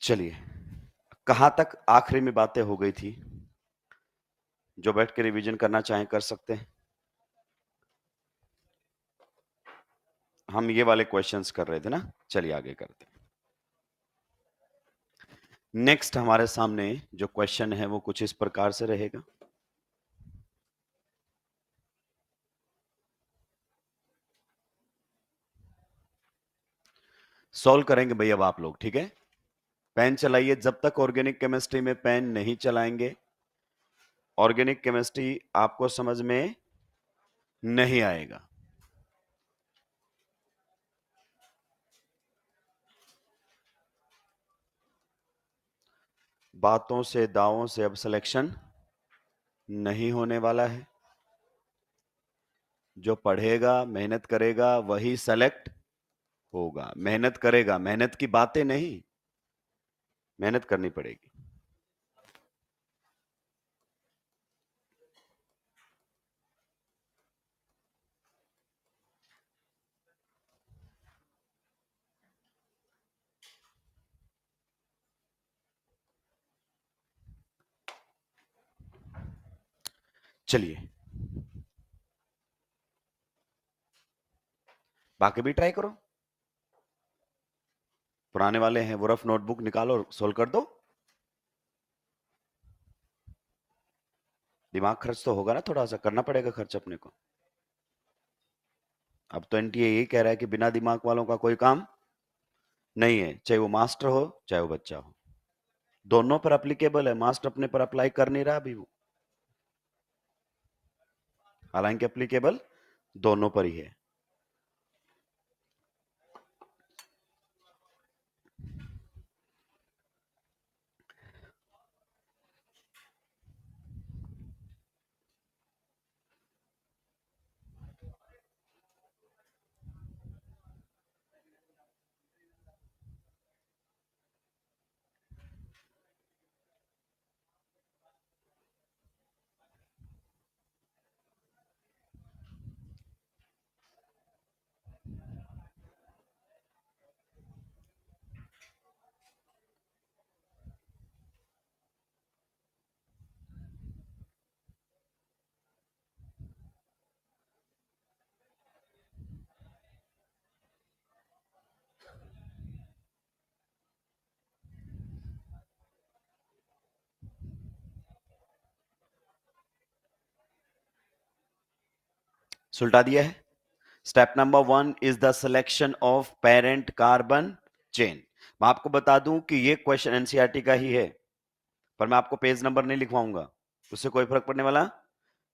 चलिए, कहां तक आखिरी में बातें हो गई थी? जो बैठ के रिवीजन करना चाहें कर सकते हैं। हम ये वाले क्वेश्चंस कर रहे थे ना, चलिए आगे करते हैं। नेक्स्ट हमारे सामने जो क्वेश्चन है वो कुछ इस प्रकार से रहेगा। सॉल्व करेंगे भाई अब आप लोग, ठीक है? पेन चलाइए। जब तक ऑर्गेनिक केमिस्ट्री में पेन नहीं चलाएंगे, ऑर्गेनिक केमिस्ट्री आपको समझ में नहीं आएगा। बातों से दावों से अब सिलेक्शन नहीं होने वाला है। जो पढ़ेगा, मेहनत करेगा, वही सेलेक्ट होगा। मेहनत करेगा, मेहनत की बातें नहीं, मेहनत करनी पड़ेगी। चलिए, बाकी भी ट्राई करो। पुराने वाले हैं वो रफ नोटबुक निकालो और सोल्व कर दो। दिमाग खर्च तो होगा ना, थोड़ा सा करना पड़ेगा खर्च अपने को। अब तो एनटीए यही कह रहा है कि बिना दिमाग वालों का कोई काम नहीं है, चाहे वो मास्टर हो चाहे वो बच्चा हो, दोनों पर एप्लीकेबल है। मास्टर अपने पर अप्लाई कर नहीं रहा अभी वो, हालांकि एप्लीकेबल दोनों पर ही है। सुलटा दिया है। Step number 1 is the selection of parent carbon chain. मैं आपको बता दूं कि ये क्वेश्चन एनसीईआरटी का ही है, पर मैं आपको पेज नंबर नहीं लिखवाऊंगा, उससे कोई फर्क पड़ने वाला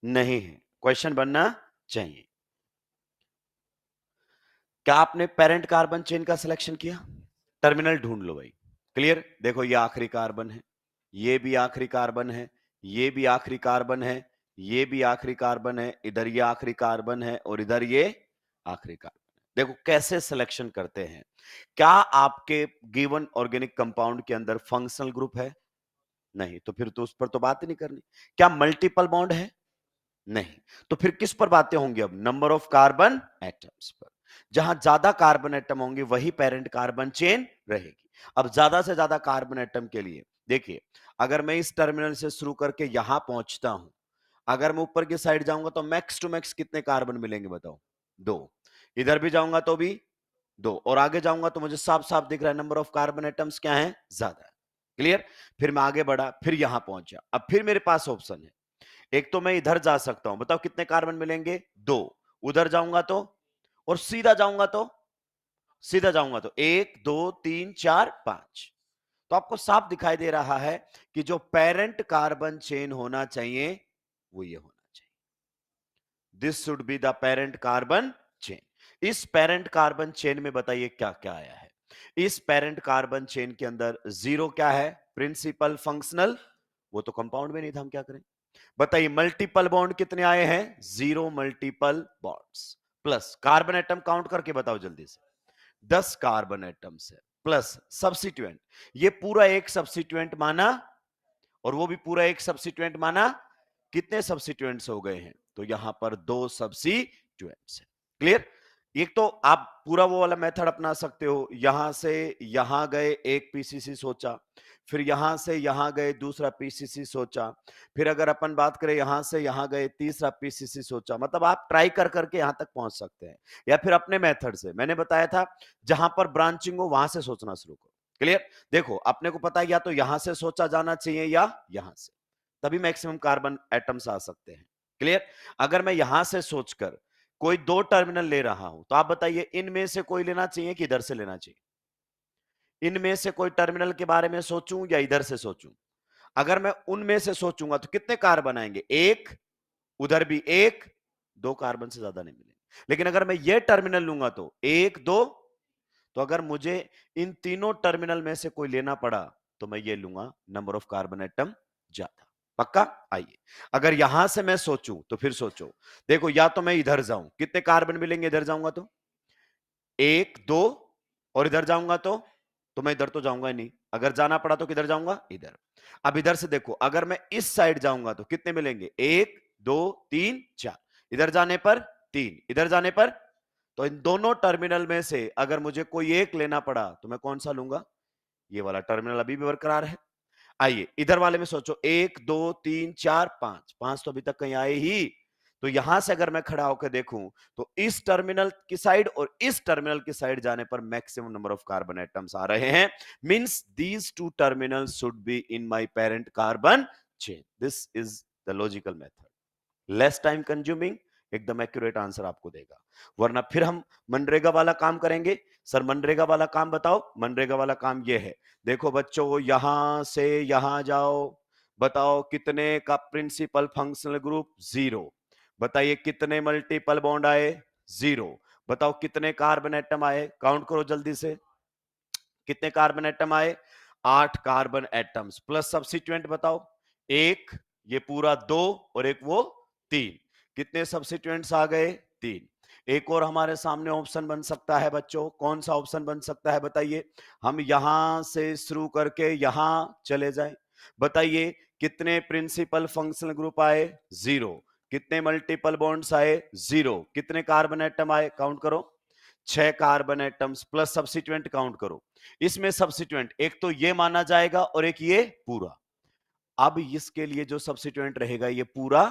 नहीं है। क्वेश्चन बनना चाहिए। क्या आपने पेरेंट कार्बन चेन का सिलेक्शन किया? टर्मिनल ढूंढ लो भाई। क्लियर? देखो ये आखिरी कार्बन है, ये भी आखिरी कार्बन है, ये भी आखिरी कार्बन है, ये भी आखिरी कार्बन है, इधर ये आखिरी कार्बन है और इधर ये आखिरी कार्बन है। देखो कैसे सिलेक्शन करते हैं। क्या आपके गिवन ऑर्गेनिक कंपाउंड के अंदर फंक्शनल ग्रुप है? नहीं, तो फिर तो उस पर तो बात ही नहीं करनी। क्या मल्टीपल बॉन्ड है? नहीं, तो फिर किस पर बातें होंगी अब? नंबर ऑफ कार्बन एटम्स पर। जहां ज्यादा कार्बन एटम होंगे वही पेरेंट कार्बन चेन रहेगी। अब ज्यादा से ज्यादा कार्बन एटम के लिए देखिए, अगर मैं इस टर्मिनल से शुरू करके यहां पहुंचता हूं, अगर मैं ऊपर की साइड जाऊंगा तो मैक्स टू मैक्स कितने कार्बन मिलेंगे बताओ? दो। इधर भी जाऊंगा तो भी दो, और आगे जाऊंगा तो मुझे साफ साफ दिख रहा है नंबर ऑफ कार्बन एटम्स क्या है? ज्यादा है। क्लियर? फिर मैं आगे बढ़ा, फिर यहां पहुंचा, अब फिर मेरे पास ऑप्शन है। एक तो मैं इधर जा सकता हूं, बताओ कितने कार्बन मिलेंगे? दो। उधर जाऊंगा तो, और सीधा जाऊंगा तो, सीधा जाऊंगा तो एक, दो, तीन, चार, पांच। तो आपको साफ दिखाई दे रहा है कि जो पेरेंट कार्बन चेन होना चाहिए वो ये होना चाहिए। This should be the parent carbon chain. इस पेरेंट कार्बन चेन में बताइए क्या क्या आया है। इस पेरेंट कार्बन चेन के अंदर जीरो क्या है? Principal functional. वो तो कंपाउंड में नहीं था, हम क्या करें? बताइए मल्टीपल बॉन्ड कितने आए हैं? Zero multiple bonds. Plus carbon atom count करके बताओ जल्दी से। 10 कार्बन एटम्स है, प्लस सब्सिट्यूएंट। ये पूरा एक सब्सिट्यूएंट माना, और वो भी पूरा एक सब्सिट्यूएंट माना। कितने सब्सिट्यूएंट्स हो गए हैं? तो यहां पर दो सब्सिट्यूएंट्स है। क्लियर? एक तो आप पूरा वो वाला मेथड अपना सकते हो, यहां से यहां गए एक पीसीसी सोचा, फिर यहां से यहां गए दूसरा पीसीसी सोचा, फिर अगर अपन बात करें यहां से यहां गए तीसरा पीसीसी सोचा, मतलब आप ट्राई कर करके यहां तक पहुंच सकते हैं। या फिर अपने मेथड से, मैंने बताया था जहां पर ब्रांचिंग हो वहां से सोचना शुरू करो। क्लियर? देखो अपने को पता है या तो यहां से सोचा जाना चाहिए या यहां से, तभी मैक्सिमम कार्बन एटम्स आ सकते हैं। क्लियर? अगर मैं यहां से सोचकर कोई दो टर्मिनल ले रहा हूं तो आप बताइए इनमें से कोई लेना चाहिए कि इधर से लेना चाहिए? इनमें से कोई टर्मिनल के बारे में सोचूं या इधर से सोचूं? अगर मैं उनमें से सोचूंगा तो कितने कार्बन आएंगे? एक, उधर भी एक, दो कार्बन से ज्यादा नहीं मिलेंगे। लेकिन अगर मैं ये टर्मिनल लूंगा तो एक, दो, तो अगर मुझे इन तीनों टर्मिनल में से कोई लेना पड़ा तो मैं ये लूंगा, नंबर ऑफ कार्बन एटम ज्यादा। पक्का? आइए, अगर यहां से मैं सोचूं तो फिर सोचो, देखो या तो मैं इधर जाऊं, कितने कार्बन मिलेंगे इधर जाऊंगा तो? एक, दो, और इधर जाऊंगा तो मैं इधर तो जाऊंगा ही नहीं, अगर जाना पड़ा तो किधर जाऊंगा? इधर। अब इधर से देखो, अगर मैं इस साइड जाऊंगा तो कितने मिलेंगे? एक, दो, तीन, चार। इधर जाने पर तीन, इधर जाने पर, तो इन दोनों टर्मिनल में से अगर मुझे कोई एक लेना पड़ा तो मैं कौन सा लूंगा? ये वाला टर्मिनल अभी भी बरकरार है। आइए इधर वाले में सोचो, एक, दो, तीन, चार, पांच, पांच तो अभी तक कहीं आए ही। तो यहां से अगर मैं खड़ा होकर देखूं तो इस टर्मिनल की साइड और इस टर्मिनल की साइड जाने पर maximum number of carbon atoms आ रहे हैं। Means these two terminals should be in my parent carbon chain. This is the logical method, less time consuming, एकदम एक्यूरेट आंसर आपको देगा। वरना फिर हम मनरेगा वाला काम करेंगे। सर मनरेगा वाला काम बताओ। मनरेगा वाला काम ये है, देखो बच्चों यहां से यहां जाओ, बताओ कितने का प्रिंसिपल फंक्शनल ग्रुप? जीरो। बताइए कितने मल्टीपल बॉन्ड आए? जीरो। बताओ कितने कार्बन एटम आए? काउंट करो जल्दी से, कितने कार्बन एटम आए? 8 कार्बन एटम्स प्लस सब्स्टिट्यूएंट बताओ। एक, ये पूरा दो, और एक वो तीन। कितने सब्स्टिट्यूएंट्स आ गए? तीन। एक और हमारे सामने ऑप्शन बन सकता है बच्चों, कौन सा ऑप्शन बन सकता है बताइए? हम यहां से शुरू करके यहां चले जाएं। बताइए कितने प्रिंसिपल फंक्शनल ग्रुप आए? जीरो। कितने मल्टीपल बॉन्ड्स आए? जीरो। कितने कार्बन एटम आए? काउंट करो। 6 carbon atoms plus substituent count करो। इसमें सब्स्टिट्यूएंट एक तो ये माना जाएगा और एक ये पूरा। अब इसके लिए जो सब्स्टिट्यूएंट रहेगा ये पूरा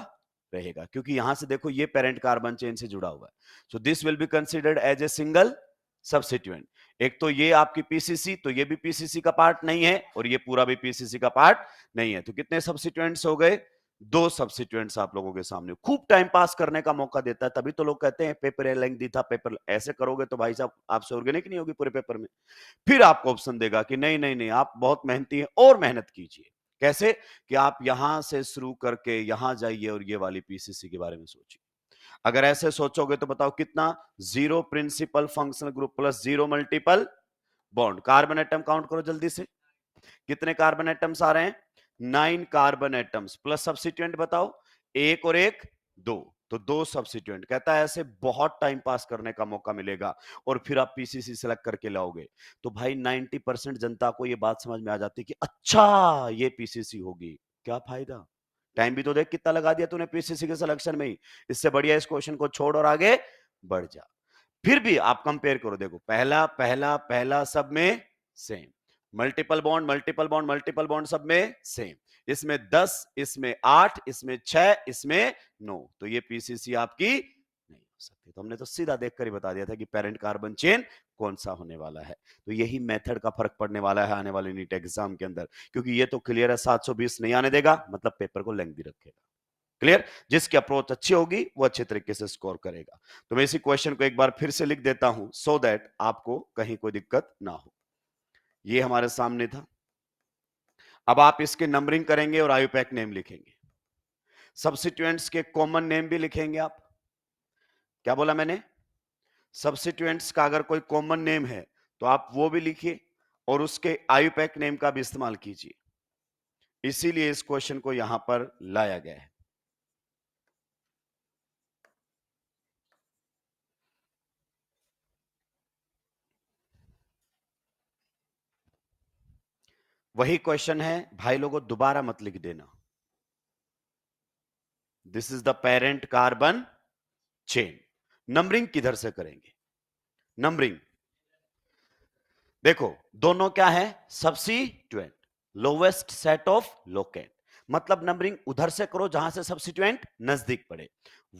रहेगा, क्योंकि यहां से देखो ये पेरेंट कार्बन चेन से जुड़ा हुआ है। So this will be considered as a single substituent. एक तो ये आपकी पीसीसी, तो ये भी पीसीसी का पार्ट नहीं है और ये पूरा भी पीसीसी का पार्ट नहीं है। तो कितने सब्स्टिट्यूएंट्स हो गए? दो सब्स्टिट्यूएंट्स आप लोगों के सामने। खूब टाइम पास करने का मौका देता है, तभी तो लोग कहते हैं पेपर लेंथी था, पेपर ऐसे करोगे तो भाई साहब आपसे ऑर्गेनिक नहीं होगी पूरे पेपर में। फिर आपको ऑप्शन देगा कि नहीं नहीं नहीं, आप बहुत मेहनती हैं और मेहनत कीजिए। कैसे? कि आप यहां से शुरू करके यहां जाइए और ये वाली पीसीसी के बारे में सोचिए। अगर ऐसे सोचोगे तो बताओ कितना? Zero principal functional group plus zero multiple bond. Carbon atom count करो जल्दी से, कितने कार्बन एटम्स आ रहे हैं? 9 कार्बन एटम्स प्लस सब्स्टिट्यूएंट बताओ, एक और एक, दो। तो दो सब्स्टिट्यूएंट। कहता है ऐसे बहुत टाइम पास करने का मौका मिलेगा और फिर आप पीसीसी सेलेक्ट करके लाओगे। तो भाई 90% जनता को ये बात समझ में आ जाती है कि अच्छा ये पीसीसी होगी। क्या फायदा? टाइम भी तो देख कितना लगा दिया तूने पीसीसी के सिलेक्शन में ही। इससे बढ़िया इस क्वेश्चन को छोड़ और आगे बढ़ जा। फिर भी आप कंपेयर करो, देखो पहला पहला पहला सब में same, multiple bond multiple bond multiple bond सब में सेम। इसमें 10, इसमें 8, इसमें 6, इसमें 9। तो ये पीसीसी आपकी नहीं हो सकती। तो हमने तो सीधा देखकर ही बता दिया था कि पेरेंट कार्बन चेन कौन सा होने वाला है। तो यही मेथड का फर्क पड़ने वाला है आने वाले नीट एग्जाम के अंदर, क्योंकि ये तो क्लियर है 720 नहीं आने देगा, मतलब पेपर को लेंथी रखेगा। क्लियर? जिसकी अप्रोच अच्छी होगी वो अच्छे तरीके से स्कोर करेगा। तो मैं इसी क्वेश्चन को एक बार फिर से लिख देता हूं सो दैट आपको कहीं कोई दिक्कत ना हो। ये हमारे सामने था। अब आप इसके नंबरिंग करेंगे और आयुपैक नेम लिखेंगे। सब्स्टिट्यूएंट्स के कॉमन नेम भी लिखेंगे आप। क्या बोला मैंने? सब्स्टिट्यूएंट्स का अगर कोई कॉमन नेम है तो आप वो भी लिखिए और उसके आयुपैक नेम का भी इस्तेमाल कीजिए। इसीलिए इस क्वेश्चन को यहां पर लाया गया है। वही क्वेश्चन है भाई लोगों, दोबारा मत लिख देना। This is the parent carbon chain. Numbering किधर से करेंगे? नंबरिंग। देखो दोनों क्या है, substituent, lowest set of locant, मतलब नंबरिंग उधर से करो जहां से सब्स्टिट्यूएंट नजदीक पड़े।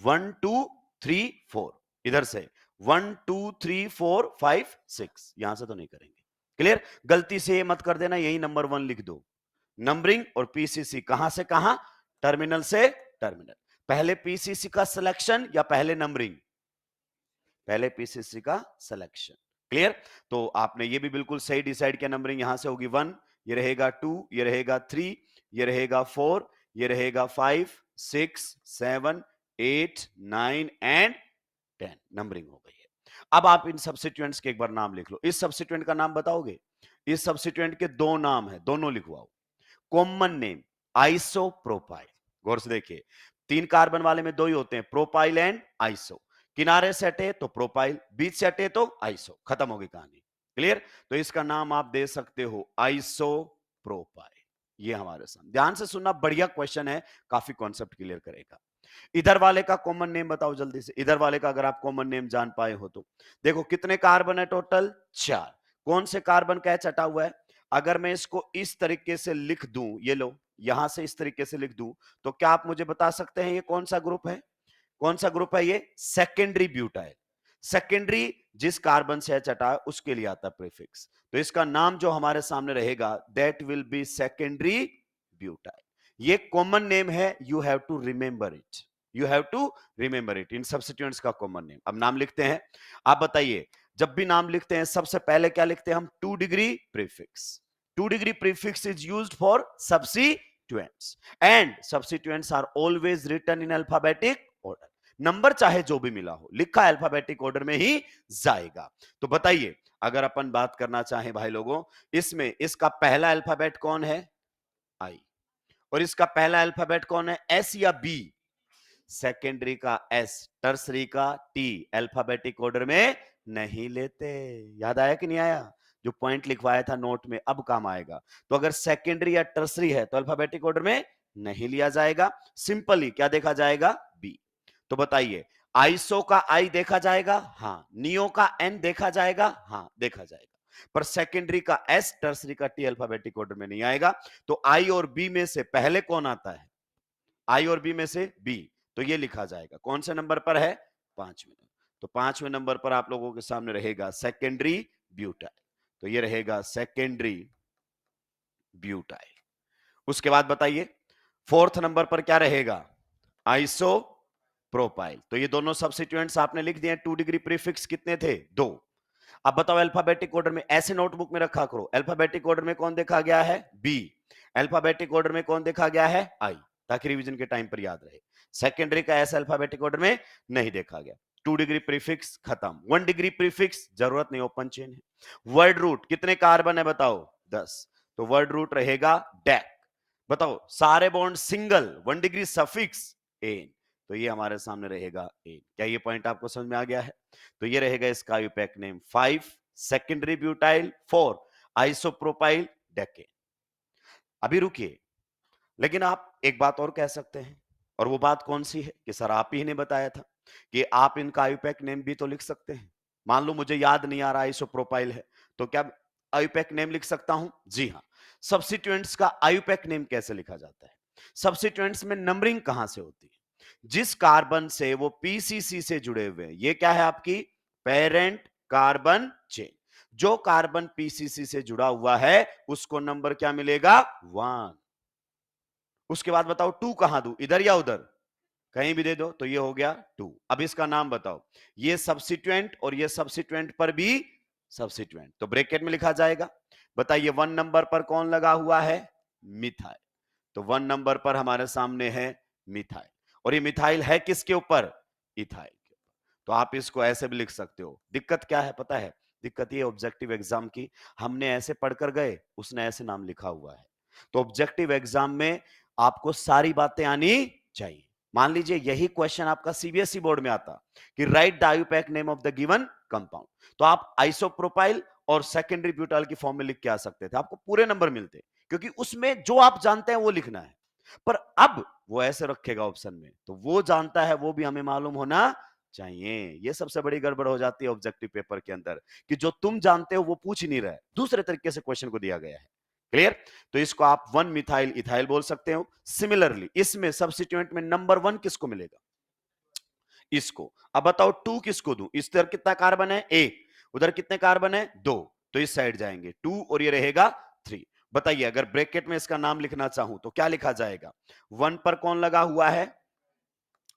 1 2 3 4, इधर से 1 2 3 4 5 6, यहां से तो नहीं करेंगे। क्लियर? गलती से ये मत कर देना, यही नंबर 1 लिख दो। नंबरिंग और पीसीसी कहां से कहां, टर्मिनल से टर्मिनल। पहले पीसीसी का सिलेक्शन या पहले नंबरिंग? पहले पीसीसी का सिलेक्शन। क्लियर? तो आपने ये भी बिल्कुल सही डिसाइड किया, नंबरिंग यहां से होगी 1, ये रहेगा 2, ये रहेगा 3, ये रहेगा 4, ये रहेगा 5 6 7 8 9 एंड 10, नंबरिंग हो गई है। अब आप इन सब्स्टिट्यूएंट्स के एक बार नाम लिख लो। इस सब्स्टिट्यूएंट का नाम बताओगे? इस सब्स्टिट्यूएंट के दो नाम है, दोनों लिखवाओ। Common name isopropyl. गौर से देखिए, 3 कार्बन वाले में 2 ही होते हैं, प्रोपाइल एंड आइसो। किनारे से हटे तो प्रोपाइल, बीच से हटे तो आइसो, खत्म होगी कहानी। क्लियर? तो इसका नाम आप दे सकते हो आइसोप्रोपाइल। ये हमारे सामने, ध्यान से सुनना, बढ़िया क्वेश्चन है, काफी कॉन्सेप्ट क्लियर करेगा। इधर वाले का कॉमन नेम बताओ जल्दी से। इधर वाले का अगर आप कॉमन नेम जान पाए हो तो देखो कितने कार्बन है टोटल, 4। कौन से कार्बन का एच हटा हुआ है? अगर मैं इसको इस तरीके से लिख दूं, ये लो, यहां से इस तरीके से लिख दूं, तो क्या आप मुझे बता सकते हैं ये कौन सा ग्रुप है? कौन सा ग्रुप है ये? Secondary butyl. सेकेंडरी जिस कार्बन से एच हटा उसके लिए आता है प्रीफिक्स, तो इसका नाम जो हमारे सामने रहेगा that will be secondary butyl. ये कॉमन नेम है, you have to remember it, you have to remember it, इन सब्स्टिट्यूएंट्स का कॉमन नेम। अब नाम लिखते हैं। आप बताइए, जब भी नाम लिखते हैं सबसे पहले क्या लिखते हैं हम? 2 degree prefix. 2 degree prefix is used for substituents and substituents are always written in alphabetic order. Number चाहे जो भी मिला हो, लिखा अल्फाबेटिक ऑर्डर में ही जाएगा। तो बताइए, अगर अपन बात करना चाहें भाई लोगों, इसमें इसका पहला अल्फाबेट कौन है? आई। और इसका पहला अल्फाबेट कौन है? एस या बी? सेकेंडरी का एस, टर्सरी का टी, अल्फाबेटिक ऑर्डर में नहीं लेते। याद आया कि नहीं आया? जो पॉइंट लिखवाया था नोट में, अब काम आएगा। तो अगर सेकेंडरी या टर्सरी है तो अल्फाबेटिक ऑर्डर में नहीं लिया जाएगा, सिंपली क्या देखा जाएगा? बी। तो बताइए, आइसो का आई देखा जाएगा? हां। नियो का एन देखा जाएगा? हां देखा जाएगा। पर सेकेंडरी का एस, टर्सरी का टी अल्फाबेटिक ऑर्डर में नहीं आएगा। तो आई और बी में से पहले कौन आता है? आई और बी में से बी, तो ये लिखा जाएगा। कौन से नंबर पर है? 5वें। तो 5वें नंबर पर आप लोगों के सामने रहेगा सेकेंडरी ब्यूटाइल, तो ये रहेगा सेकेंडरी ब्यूटाइल। उसके बाद बताइए 4th नंबर पर क्या रहेगा? Iso propyl. तो ये दोनों सब्स्टिट्यूएंट्स आपने लिख दिए। 2 डिग्री प्रीफिक्स कितने थे? 2। अब बताओ अल्फाबेटिक ऑर्डर में, ऐसे नोटबुक में रखा करो, अल्फाबेटिक ऑर्डर में कौन देखा गया है? बी। अल्फाबेटिक ऑर्डर में कौन देखा गया है? आई, ताकि रिवीजन के टाइम पर याद रहे। सेकेंडरी का ऐसा अल्फाबेटिक ऑर्डर में नहीं देखा गया। 2 डिग्री प्रीफिक्स खत्म। 1 डिग्री प्रीफिक्स जरूरत नहीं, ओपन चेन है। वर्ड रूट कितने कार्बन है बताओ? 10। तो वर्ड रूट रहेगा डेक। बताओ सारे bond single, 1 degree suffix ane, तो ये हमारे सामने रहेगा एन। क्या ये पॉइंट आपको समझ में आ गया है? तो ये रहेगा इसका IUPAC name. 5 secondary butyl, 4 isopropyl decane. अभी रुकिए, लेकिन आप एक बात और कह सकते हैं, और वो बात कौन सी है? कि सर आप ही ने बताया था कि आप इनका आयुपैक नेम भी तो लिख सकते हैं। मान लो मुझे याद नहीं आ रहा आइसोप्रोपाइल है, तो क्या आयुपैक नेम लिख सकता हूं? जी हां। सब्स्टिट्यूएंट्स का आयुपैक नेम कैसे लिखा जाता है? सब्स्टिट्यूएंट्स में नंबरिंग कहां से होती है? जिस कार्बन से वो पीसीसी से जुड़े हुए हैं, ये क्या है आपकी? Parent carbon chain. जो कार्बन पीसीसी से जुड़ा हुआ है उसको नंबर क्या मिलेगा? 1। उसके बाद बताओ 2 कहां दूं, इधर या उधर? कहीं भी दे दो, तो ये हो गया 2। अब इसका नाम बताओ, ये सब्स्टिट्यूएंट और ये सब्स्टिट्यूएंट पर भी सब्स्टिट्यूएंट, तो ब्रैकेट में लिखा जाएगा। बताइए 1 नंबर पर कौन लगा हुआ है? मिथाइल। तो 1 नंबर पर हमारे सामने है मिथाइल, और ये मिथाइल है किसके ऊपर? इथाइल के ऊपर। तो आप इसको ऐसे भी लिख सकते हो। दिक्कत क्या है पता है? दिक्कत ये ऑब्जेक्टिव एग्जाम की, हमने ऐसे पढ़कर गए, उसने ऐसे नाम लिखा हुआ है। तो ऑब्जेक्टिव एग्जाम में आपको सारी बातें आनी चाहिए। मान लीजिए यही क्वेश्चन आपका सीबीएसई बोर्ड में आता कि right the IUPAC name of the given compound, तो आप आइसोप्रोपाइल और सेकेंडरी ब्यूटाइल की फॉर्म में लिख के आ सकते थे, आपको पूरे नंबर मिलते, क्योंकि उसमें जो आप जानते हैं वो लिखना है। पर अब वो ऐसे रखेगा ऑप्शन में, तो वो जानता है वो भी हमें मालूम होना चाहिए। ये सबसे बड़ी गड़बड़ हो जाती है ऑब्जेक्टिव पेपर के अंदर कि जो तुम जानते हो वो पूछ ही नहीं रहा है, दूसरे तरीके से क्वेश्चन को दिया गया है। क्लियर? तो इसको आप 1 मिथाइल इथाइल बोल सकते हो। सिमिलरली इसमें सब्स्टिट्यूएंट में नंबर 1 किसको मिलेगा? इसको। अब बताओ 2 किसको दूं? इस तरफ कितना कार्बन है? 1। उधर कितने कार्बन है? 2। तो इस साइड जाएंगे 2 और ये रहेगा 3। बताइए अगर ब्रैकेट में इसका नाम लिखना चाहूं तो क्या लिखा जाएगा? 1 पर कौन लगा हुआ है?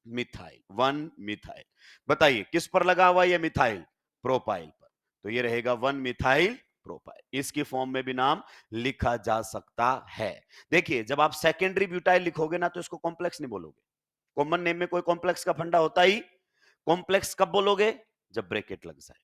मिथाइल। 1 मिथाइल। बताइए किस पर लगा हुआ है मिथाइल? प्रोपाइल पर। तो ये रहेगा 1 मिथाइल प्रोपाइल। इसकी फॉर्म में भी नाम लिखा जा सकता है। देखिए जब आप सेकेंडरी ब्यूटाइल लिखोगे ना तो इसको कॉम्प्लेक्स नहीं बोलोगे। कॉमन नेम में कोई कॉम्प्लेक्स का फंडा होता ही। कॉम्प्लेक्स कब बोलोगे? जब ब्रैकेट लग जाए।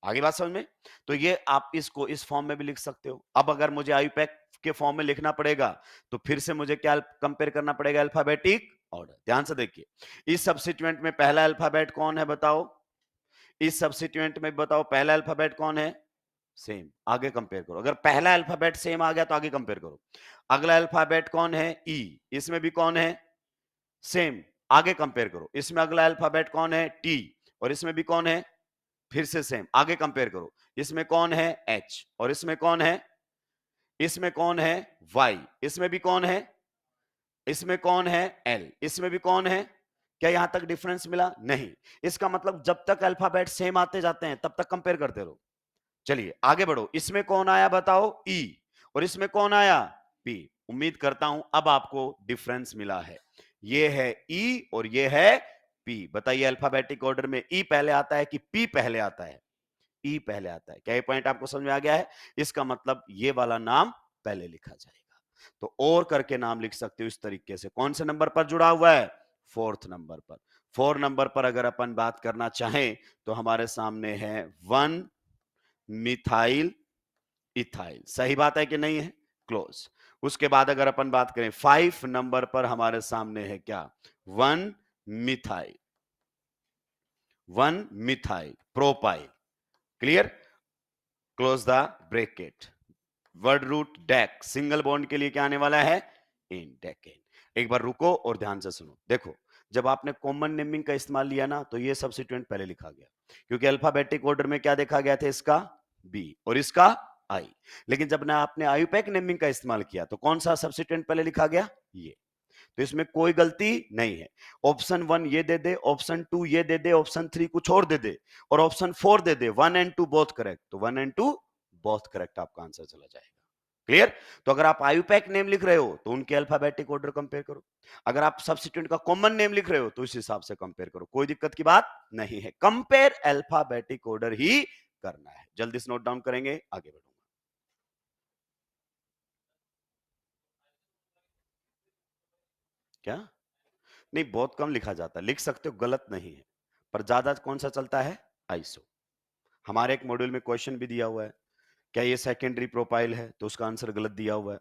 आगे बात समझ में? तो ये आप इसको इस फॉर्म में भी लिख सकते हो। अब अगर मुझे आयुपैक के फॉर्म में लिखना पड़ेगा तो फिर से मुझे क्या कंपेयर करना पड़ेगा? Alphabetic order. ध्यान से देखिए इस सब्स्टिट्यूएंट में पहला अल्फाबेट कौन है बताओ? इस सब्स्टिट्यूएंट में बताओ पहला अल्फाबेट कौन है? सेम। आगे कंपेयर करो। अगर पहला अल्फाबेट सेम आ गया तो आगे कंपेयर करो। अगला अल्फाबेट कौन है? ई। इसमें भी कौन है? सेम। आगे कंपेयर करो। इसमें अगला अल्फाबेट कौन है? टी। और इसमें भी कौन है? फिर से सेम। आगे कंपेयर करो। इसमें कौन है? एच। और इसमें कौन है? इसमें कौन है? वाई। इसमें भी कौन है? इसमें कौन है? एल। इसमें भी कौन है? क्या यहां तक डिफरेंस मिला? नहीं। इसका मतलब जब तक अल्फाबेट सेम आते जाते हैं तब तक कंपेयर करते रहो। चलिए आगे बढ़ो। इसमें कौन आया बताओ? ई। और इसमें कौन आया? पी। उम्मीद करता हूं अब आपको डिफरेंस मिला है। ये है ई और ये है पी। बताइए अल्फाबेटिक ऑर्डर में ई पहले आता है कि पी पहले आता है? ई पहले आता है। क्या ये पॉइंट आपको समझ में आ गया है? इसका मतलब ये वाला नाम पहले लिखा जाएगा। तो और करके नाम लिख सकते हो इस तरीके से। कौन से नंबर पर जुड़ा हुआ है? 4th नंबर पर। 4 नंबर पर अगर अपन बात करना चाहें तो हमारे सामने है 1 मिथाइल इथाइल। सही बात है कि नहीं है? क्लोज। उसके बाद अगर अपन बात करें 5 नंबर पर हमारे सामने है क्या? 1 methyl. 1 methyl propyl. Clear? Close the bracket. Word root dec single bond के लिए क्या आने वाला है? Ane decane. एक बार रुको और ध्यान से सुनो। देखो जब आपने कॉमन नेमिंग का इस्तेमाल लिया ना तो ये सब्स्टिट्यूएंट पहले लिखा गया क्योंकि अल्फाबेटिक ऑर्डर में क्या देखा गया था? इसका बी और इसका आई। लेकिन जब ना आपने आयुपैक नेमिंग का इस्तेमाल किया तो कौन सा सब्स्टिट्यूएंट पहले लिखा गया? ये। तो इसमें कोई गलती नहीं है। ऑप्शन 1 ये दे दे, ऑप्शन 2 ये दे दे, ऑप्शन 3 कुछ और दे दे और option 4 they they. 1 and 2 both correct. तो 1 एंड 2 बोथ करेक्ट आपका आंसर चला जाएगा। क्लियर? तो अगर आप आयुपैक नेम लिख रहे हो तो उनके अल्फाबेटिक ऑर्डर कंपेयर करो। अगर आप सब्स्टिट्यूएंट का कॉमन नेम लिख रहे हो तो इस हिसाब से कंपेयर करो। कोई दिक्कत की बात नहीं है। कंपेयर अल्फाबेटिक ऑर्डर ही करना है। जल्दी से नोट डाउन करेंगे, आगे बढ़ूंगा। क्या? नहीं, बहुत कम लिखा जाता है। लिख सकते हो, गलत नहीं है, पर ज्यादा कौन सा चलता है? आइसो। हमारे एक मॉड्यूल में क्वेश्चन भी दिया हुआ है, क्या ये सेकेंडरी प्रोपाइल है? तो उसका आंसर गलत दिया हुआ है।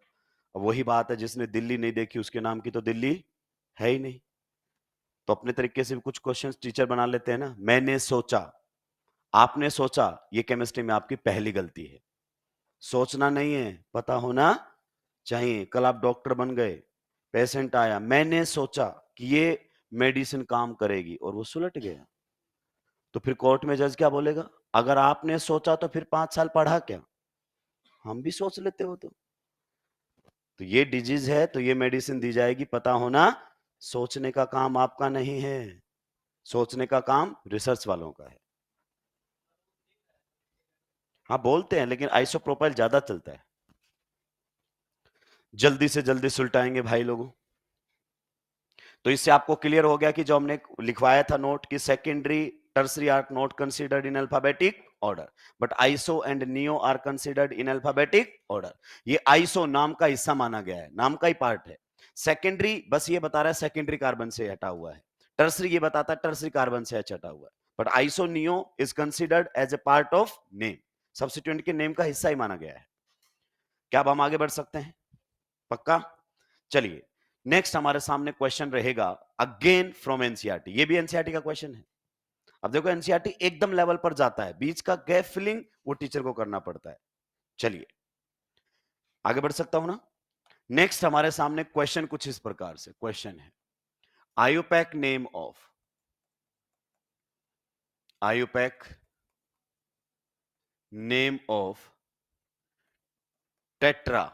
अब वही बात है, जिसने दिल्ली नहीं देखी उसके नाम की तो दिल्ली है ही नहीं। तो अपने तरीके से भी कुछ क्वेश्चंस टीचर बना लेते हैं ना। मैंने सोचा, आपने सोचा, ये केमिस्ट्री में आपकी पहली गलती है। सोचना नहीं है, पता होना चाहिए। कल आप डॉक्टर बन गए, पेशेंट आया, मैंने सोचा कि ये मेडिसिन काम करेगी और वो सुलट गया, तो फिर कोर्ट में जज क्या बोलेगा? अगर आपने सोचा तो फिर 5 साल पढ़ा क्या? हम भी सोच लेते हो तो ये डिजीज है तो ये मेडिसिन दी जाएगी, पता होना। सोचने का काम आपका नहीं है, सोचने का काम रिसर्च वालों का है। हाँ बोलते हैं, लेकिन आइसोप्रोपाइल ज्यादा चलता है। जल्दी से जल्दी सुलटाएंगे भाई लोगों। तो इससे आपको क्लियर हो गया कि जो हमने लिखवाया था नोट कि secondary tertiary are not considered in alphabetic order but iso and neo are considered in alphabetic order. ये आइसो नाम का हिस्सा माना गया है, नाम का ही पार्ट है। सेकेंडरी बस ये बता रहा है सेकेंडरी कार्बन से हटा हुआ है। टर्सरी ये बताता है टर्सरी कार्बन से हटा हुआ है। But iso neo is considered as a part of name, substituent के नेम का हिस्सा ही माना गया है। क्या अब हम आगे बढ़ सकते हैं? पक्का? चलिए नेक्स्ट हमारे सामने क्वेश्चन रहेगा अगेन फ्रॉम एनसीईआरटी। ये भी एनसीईआरटी का क्वेश्चन है। अब देखो एनसीईआरटी एकदम लेवल पर जाता है, बीच का गैप फिलिंग वो टीचर को करना पड़ता है। चलिए आगे बढ़ सकता हूं ना? नेक्स्ट हमारे सामने क्वेश्चन कुछ इस प्रकार से क्वेश्चन है, IUPAC name of IUPAC name of tetra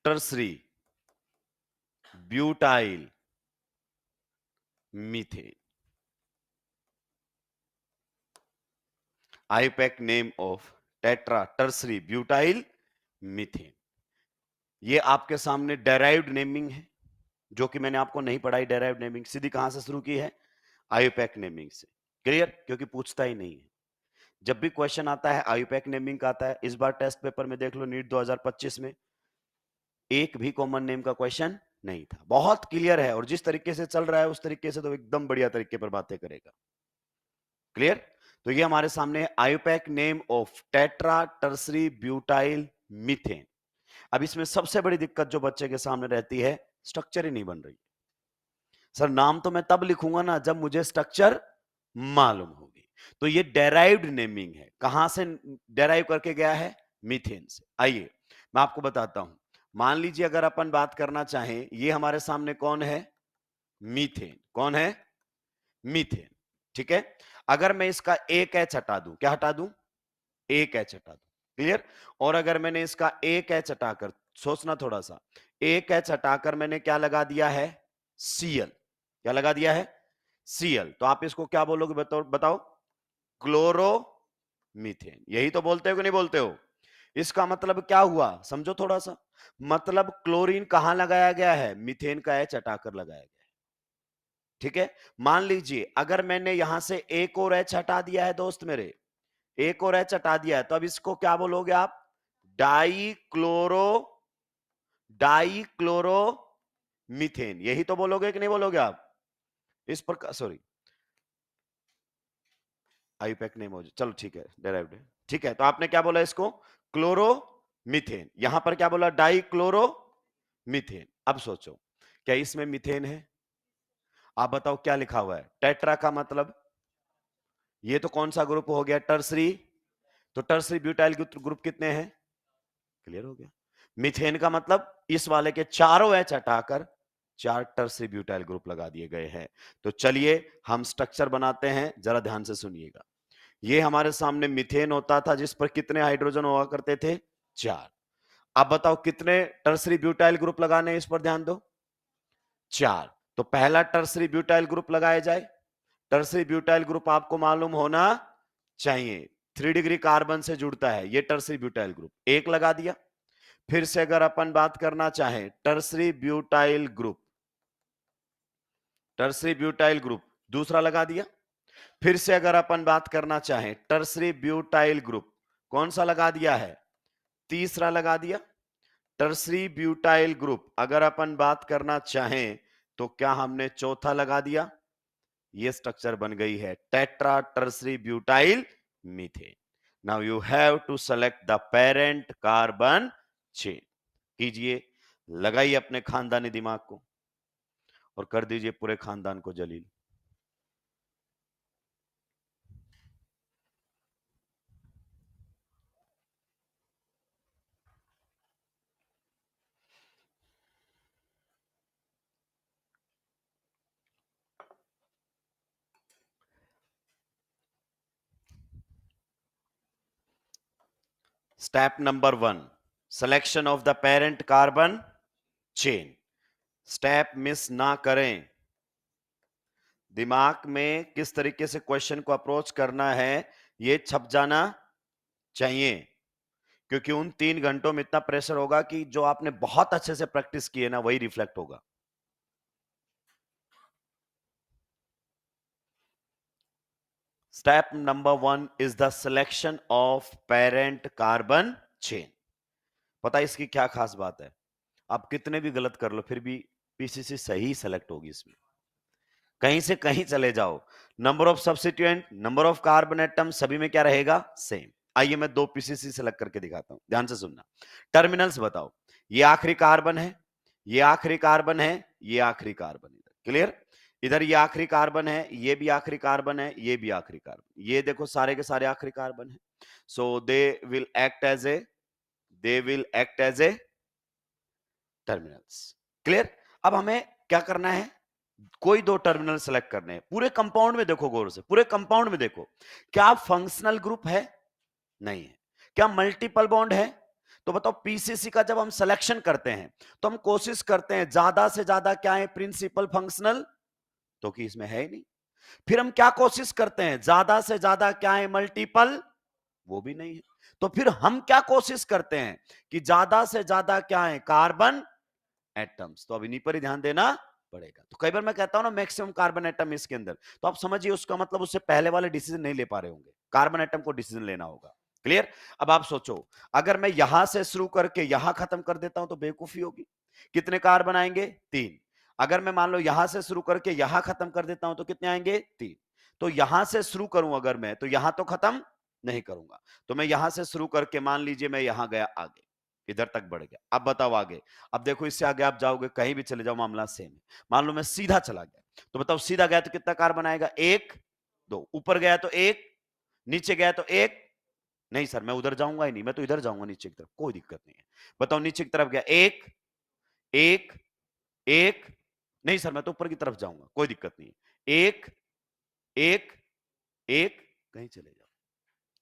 tertiary butyl methane. IUPAC name of tetra tertiary butyl methane. ये आपके सामने डेराइव्ड नेमिंग है, जो कि मैंने आपको नहीं पढ़ाई। डेराइव्ड नेमिंग सीधी कहां से शुरू की है? आयुपैक नेमिंग से। क्लियर? क्योंकि पूछता ही नहीं है। जब भी क्वेश्चन आता है आयुपैक नेमिंग का आता है। इस बार टेस्ट पेपर में देख लो, नीट 2025 में एक भी कॉमन नेम का क्वेश्चन नहीं था। बहुत क्लियर है, और जिस तरीके से चल रहा है उस तरीके से तो एकदम बढ़िया तरीके पर बातें करेगा। क्लियर? तो ये हमारे सामने है IUPAC name of tetra tertiary butyl methane. अब इसमें सबसे बड़ी दिक्कत जो बच्चे के सामने रहती है, स्ट्रक्चर ही नहीं बन रही। सर नाम तो मैं तब लिखूंगा ना जब मुझे स्ट्रक्चर मालूम होगी। तो ये डेराइव्ड नेमिंग है। कहां से डेराइव करके गया है? मीथेन से। आइए मैं आपको बताता हूं। मान लीजिए अगर अपन बात करना चाहें, ये हमारे सामने कौन है? मीथेन। कौन है? मीथेन। ठीक है। अगर मैं इसका एक एच हटा दूं, क्या हटा दूं? एक एच हटा दूं। क्लियर? और अगर मैंने इसका एक एच हटाकर, सोचना थोड़ा सा, एक एच हटाकर मैंने क्या लगा दिया है? सीएल। क्या लगा दिया है? सीएल। तो आप इसको क्या बोलोगे? बताओ। क्लोरोमीथेन। यही तो बोलते हो कि नहीं बोलते हो? इसका मतलब क्या हुआ? समझो थोड़ा सा। मतलब क्लोरीन कहां लगाया गया है? मीथेन का एच हटाकर लगाया गया है। ठीक है। मान लीजिए अगर मैंने यहां से एक और एच हटा दिया है दोस्त मेरे, एक और एच हटा दिया है, तो अब इसको क्या बोलोगे आप? Die chloro methane. यही तो बोलोगे कि नहीं बोलोगे आप? इस प्रकार, सॉरी, आईपैक नेम हो जाए, चलो ठीक है, डेराइव्ड है। ठीक है, तो आपने क्या बोला इसको? Chloro methane. यहां पर क्या बोला? Die chloro methane. अब सोचो, क्या इसमें मीथेन है? आप बताओ क्या लिखा हुआ है? टेट्रा का मतलब ये तो कौन सा ग्रुप हो गया? टर्सरी। तो टर्सरी ब्यूटाइल ग्रुप कितने हैं? क्लियर हो गया। मीथेन का मतलब इस वाले के चारों एच हटाकर चार टर्सरी ब्यूटाइल ग्रुप लगा दिए गए हैं। तो चलिए हम स्ट्रक्चर बनाते हैं, जरा ध्यान से सुनिएगा। ये हमारे सामने मीथेन होता था जिस पर कितने हाइड्रोजन हुआ करते थे? चार। अब बताओ कितने टर्सरी ब्यूटाइल ग्रुप लगाने हैं, इस पर ध्यान दो। चार। तो पहला टर्सरी ब्यूटाइल ग्रुप लगाया जाए। टर्सरी ब्यूटाइल ग्रुप आपको मालूम होना चाहिए, 3 डिग्री कार्बन से जुड़ता है। ये टर्सरी ब्यूटाइल ग्रुप एक लगा दिया। फिर से अगर अपन बात करना चाहें, tertiary butyl group, tertiary butyl group दूसरा लगा दिया। फिर से अगर अपन बात करना चाहें, टर्सरी ब्यूटाइल ग्रुप कौन सा लगा दिया है? तीसरा लगा दिया। टर्सरी ब्यूटाइल ग्रुप अगर अपन बात करना चाहें तो क्या हमने चौथा लगा दिया? ये स्ट्रक्चर बन गई है tetra tertiary butyl methane. Now you have to select the parent carbon chain. कीजिए, लगाइए अपने खानदानी दिमाग को और कर दीजिए पूरे खानदान को जलील। Step number 1, selection of the parent carbon chain. Step miss ना करें। दिमाग में किस तरीके से क्वेश्चन को अप्रोच करना है ये छप जाना चाहिए, क्योंकि उन 3 घंटों में इतना प्रेशर होगा कि जो आपने बहुत अच्छे से प्रैक्टिस की है ना, वही रिफ्लेक्ट होगा। Step number 1 is the selection of parent carbon chain. पता है इसकी क्या खास बात है? आप कितने भी गलत कर लो फिर भी पीसीसी सही सेलेक्ट होगी इसमें। कहीं से कहीं चले जाओ, number of substituent, number of carbon atom सभी में क्या रहेगा? सेम। आइए मैं 2 पीसीसी सेलेक्ट करके दिखाता हूं, ध्यान से सुनना। टर्मिनल्स बताओ, ये आखिरी कार्बन है, ये आखिरी कार्बन है, ये आखिरी कार्बन है। क्लियर? इधर ये आखिरी कार्बन है, ये भी आखिरी कार्बन है, ये भी आखिरी कार्बन। ये देखो सारे के सारे आखिरी कार्बन है। So they will act as a terminals. Clear? अब हमें क्या करना है? कोई दो टर्मिनल सेलेक्ट करने हैं। पूरे कंपाउंड में देखो गौर से, पूरे कंपाउंड में देखो, क्या फंक्शनल ग्रुप है? नहीं है। क्या मल्टीपल बॉन्ड है? तो बताओ पीसीसी का जब हम सिलेक्शन करते हैं तो हम कोशिश करते हैं ज्यादा से ज्यादा क्या है, प्रिंसिपल फंक्शनल, तो कि इसमें है ही नहीं। फिर हम क्या कोशिश करते हैं, ज्यादा से ज्यादा क्या है, मल्टीपल, वो भी नहीं है। तो फिर हम क्या कोशिश करते हैं कि ज्यादा से ज्यादा क्या है, कार्बन एटम्स। तो अब इन्हीं पर ही ध्यान देना पड़ेगा। तो कई बार मैं कहता हूं ना मैक्सिमम कार्बन एटम इसके अंदर, तो आप समझिए उसका मतलब उससे पहले वाले डिसीजन नहीं ले पा रहे होंगे, कार्बन एटम को डिसीजन लेना होगा। क्लियर? अब आप सोचो, अगर मैं यहां से शुरू करके यहां खत्म कर देता हूं तो बेवकूफी होगी। कितने कार्बन आएंगे? 3। अगर मैं मान लो यहां से शुरू करके यहां खत्म कर देता हूं तो कितने आएंगे? 3। तो यहां से शुरू करूं अगर मैं, तो यहां तो खत्म नहीं करूंगा। तो मैं यहां से शुरू करके मान लीजिए मैं यहां गया आगे, इधर तक बढ़ गया। अब बताओ आगे। अब देखो इससे आगे आप जाओगे, कहीं भी चले जाओ मामला सेम है। मान लो मैं सीधा चला गया, तो बताओ सीधा गया तो कितना कार्बन आएगा? 1 2। ऊपर गया तो 1, नीचे गया तो 1। नहीं सर मैं उधर जाऊंगा ही नहीं, मैं तो इधर जाऊंगा नीचे की तरफ, कोई दिक्कत नहीं है। बताओ नीचे की तरफ गया 1 1 1। नहीं सर मैं तो ऊपर की तरफ जाऊंगा, कोई दिक्कत नहीं है। 1 1 1, कहीं चले जाओ।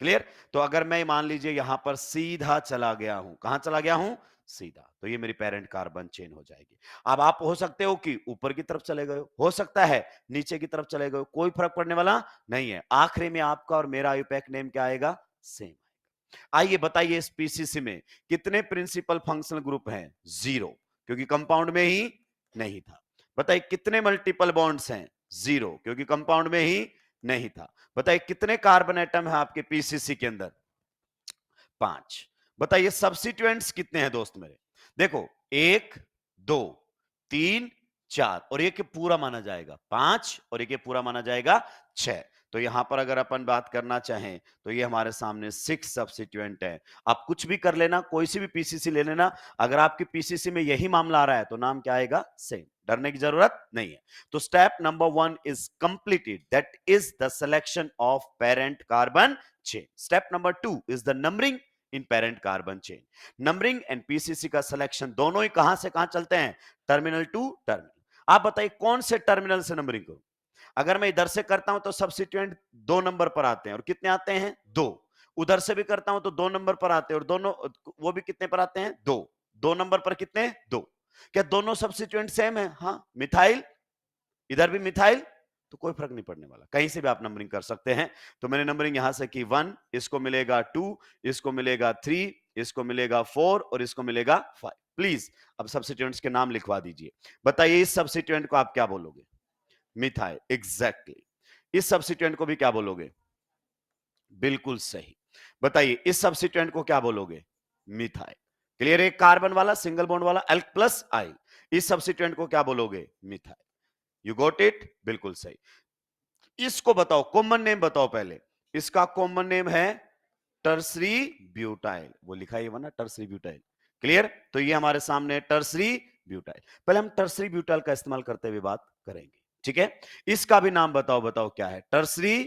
क्लियर? तो अगर मैं मान लीजिए यहां पर सीधा चला गया हूं, कहां चला गया हूं? सीधा, तो ये मेरी पेरेंट कार्बन चेन हो जाएगी। अब आप हो सकते हो कि ऊपर की तरफ चले गए हो सकता है नीचे की तरफ चले गए हो, कोई फर्क पड़ने वाला नहीं है। आखिरी में आपका और मेरा आईयूपैक नेम क्या आएगा? सेम आएगा। आइए बताइए इस पीसीसी में कितने प्रिंसिपल फंक्शनल ग्रुप हैं? 0, क्योंकि कंपाउंड में ही नहीं था। बताइए कितने मल्टीपल बॉन्ड्स हैं? 0, क्योंकि कंपाउंड में ही नहीं था। बताइए कितने कार्बन एटम है आपके पीसीसी के अंदर? 5। बताइए सब्स्टिट्यूएंट्स कितने हैं दोस्त मेरे? देखो 1 2 3 4, और एक पूरा माना जाएगा 5, और एक पूरा माना जाएगा 6। तो यहां पर अगर अपन बात करना चाहें तो ये हमारे सामने 6 सब्स्टिट्यूएंट है। आप कुछ भी कर लेना, कोई सी भी पीसीसी ले लेना, अगर आपकी पीसीसी में यही मामला आ रहा है तो नाम क्या आएगा? सेम। डरने की जरूरत नहीं है। तो step number 1 is completed, that is the selection of parent carbon chain. Step number 2 is the numbering in parent carbon chain. Numbering and PCC का सिलेक्शन दोनों ही कहां से कहां चलते हैं? Terminal to terminal. आप बताइए कौन से टर्मिनल से नंबरिंग करूं? अगर मैं इधर से करता हूं तो सब्स्टिट्यूएंट 2 नंबर पर आते हैं, और कितने आते हैं? 2। उधर से भी करता हूं तो 2 नंबर पर आते हैं, और दोनों वो भी कितने पर आते हैं? 2। 2 नंबर पर कितने? 2। क्या दोनों सब्स्टिट्यूएंट सेम है? हाँ, मिथाइल, इधर भी मिथाइल, तो कोई फर्क नहीं पड़ने वाला, कहीं से भी आप नंबरिंग कर सकते हैं। तो मैंने नंबरिंग यहां से की 1, इसको मिलेगा 2, इसको मिलेगा 3, इसको मिलेगा 4, और इसको मिलेगा 5। प्लीज अब सब्स्टिट्यूएंट्स के नाम लिखवा दीजिए। बताइए इस सब्स्टिट्यूएंट को आप क्या बोलोगे? Methyl, exactly. इस सब्स्टिट्यूएंट को भी क्या बोलोगे? बिल्कुल सही। बताइए इस सब्स्टिट्यूएंट को क्या बोलोगे? मिथाइल। क्लियर? एक कार्बन वाला सिंगल बॉन्ड वाला एल्क प्लस आई, इस सब्स्टिट्यूएंट को क्या बोलोगे? मिथाइल। You got it? बिल्कुल सही। इसको बताओ, कॉमन नेम बताओ पहले। इसका कॉमन नेम है टर्सरी ब्यूटाइल, वो लिखा है ना टर्सरी ब्यूटाइल। क्लियर? तो ये हमारे सामने टर्सरी ब्यूटाइल। पहले हम टर्सरी ब्यूटाइल का इस्तेमाल करते हुए बात करेंगे, ठीक है? इसका भी नाम बताओ, बताओ क्या है? Tertiary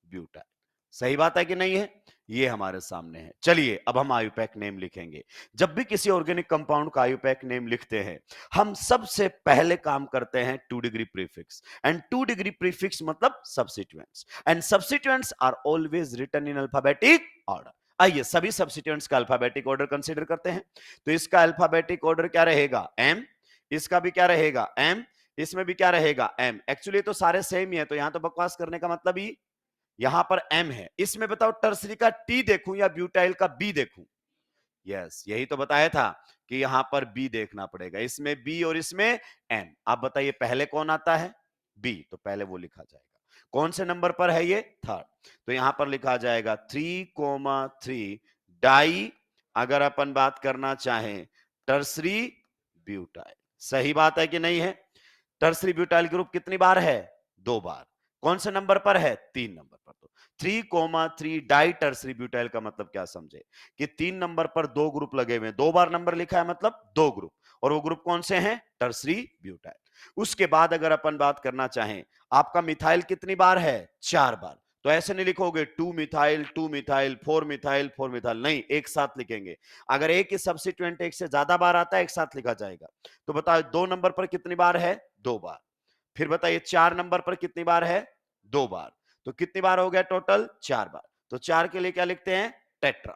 butyl. सही बात है कि नहीं है? ये हमारे सामने है। चलिए अब हम आयुपैक नेम लिखेंगे। जब भी किसी ऑर्गेनिक कंपाउंड का आयुपैक नेम लिखते हैं, हम सबसे पहले काम करते हैं 2 degree prefix, and 2 degree prefix मतलब substituents, and substituents are always written in alphabetic order. आइए सभी सब्स्टिट्यूएंट्स का अल्फाबेटिक ऑर्डर कंसीडर करते हैं। तो इसका अल्फाबेटिक ऑर्डर क्या रहेगा? एम। इसका भी क्या रहेगा? एम। इसमें भी क्या रहेगा? एम। एक्चुअली तो सारे सेम ही है, तो यहां तो बकवास करने का मतलब ही, यहां पर एम है। इसमें बताओ टर्सरी का टी देखूं या ब्यूटाइल का बी देखूं? यस, यही तो बताया था कि यहां पर बी देखना पड़ेगा। इसमें बी और इसमें एम। आप बताइए पहले कौन आता है? बी, तो पहले वो लिखा जाएगा। कौन से नंबर पर है ये? थर्ड। तो यहां पर लिखा जाएगा 3,3 डाई, अगर अपन बात करना चाहें टर्सरी ब्यूटाइल। सही बात है कि नहीं है? टर्सरी ब्यूटाइल ग्रुप कितनी बार है? 2 बार। कौन से नंबर पर है? 3 नंबर पर। तो 3,3 डाई टर्सरी ब्यूटाइल का मतलब क्या समझे? कि 3 नंबर पर 2 ग्रुप लगे हुए हैं, 2 बार नंबर लिखा है मतलब 2 ग्रुप, और वो ग्रुप कौन से हैं? Tertiary butyl. उसके बाद अगर अपन बात करना चाहें, आपका मिथाइल कितनी बार है? 4 बार। तो ऐसे नहीं लिखोगे 2 मिथाइल 2 मिथाइल 4 मिथाइल 4 मिथाइल, नहीं, एक साथ लिखेंगे। अगर एक ही सब्स्टिट्यूएंट एक से ज्यादा बार आता है, एक साथ लिखा जाएगा। तो बताओ 2 नंबर पर कितनी बार है? 2 बार। फिर बताइए 4 नंबर पर कितनी बार है? 2 बार। तो कितनी बार हो गया टोटल? 4 बार। तो 4 के लिए क्या लिखते हैं? टेट्रा।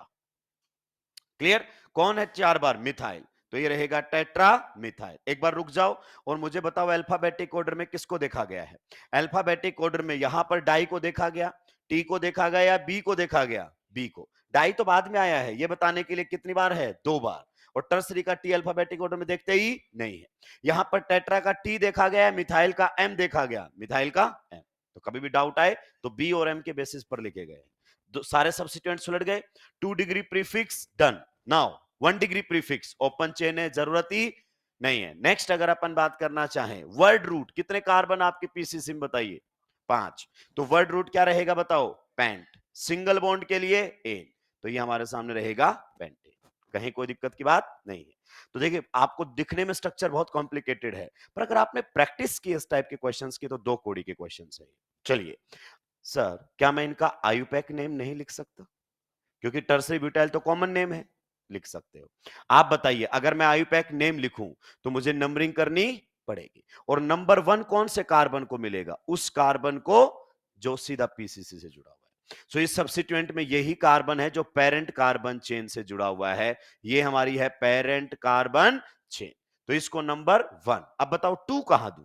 क्लियर? कौन है 4 बार? मिथाइल। तो ये रहेगा टेट्रा मिथाइल। एक बार रुक जाओ और मुझे बताओ अल्फाबेटिक ऑर्डर में किसको देखा गया है? अल्फाबेटिक ऑर्डर में यहां पर डाई को देखा गया, टी को देखा गया या बी को देखा गया? बी को। डाई तो बाद में आया है, ये बताने के लिए कितनी बार है? 2 बार। और टर्सरी का टी अल्फाबेटिक ऑर्डर में देखते ही नहीं है। यहां पर टेट्रा का टी देखा गया, मिथाइल का एम देखा गया, मिथाइल का एम। तो कभी भी डाउट आए तो बी और एम के बेसिस पर लिखे गए। सारे सब्स्टिट्यूएंट्स उलट गए। 2 degree prefix done. Now 1 degree prefix open chain है, जरूरत ही नहीं है। नेक्स्ट अगर अपन बात करना चाहें वर्ड रूट, कितने कार्बन आपके पीसीसी में बताइए? 5। तो वर्ड रूट क्या रहेगा बताओ? पेंट। सिंगल बॉन्ड के लिए एन, तो ये हमारे सामने रहेगा पेंटेन। कहीं कोई दिक्कत की बात नहीं है। तो देखिए आपको दिखने में स्ट्रक्चर बहुत कॉम्प्लिकेटेड है, पर अगर आपने प्रैक्टिस की इस टाइप के क्वेश्चंस की तो 2 कोड़ी के क्वेश्चंस है। चलिए सर, क्या मैं इनका आयुपैक नेम नहीं लिख सकता? क्योंकि टर्सरी ब्यूटाइल तो कॉमन नेम है। लिख सकते हो। आप बताइए अगर मैं आयुपैक नेम लिखूं तो मुझे नंबरिंग करनी पड़ेगी, और नंबर 1 कौन से कार्बन को मिलेगा? उस कार्बन को जो सीधा पीसीसी से जुड़ा हुआ है। सो इस सब्स्टिट्यूएंट में यही कार्बन है जो पेरेंट कार्बन चेन से जुड़ा हुआ है। ये हमारी है पेरेंट कार्बन चेन। तो इसको नंबर 1। अब बताओ 2 कहां दूं?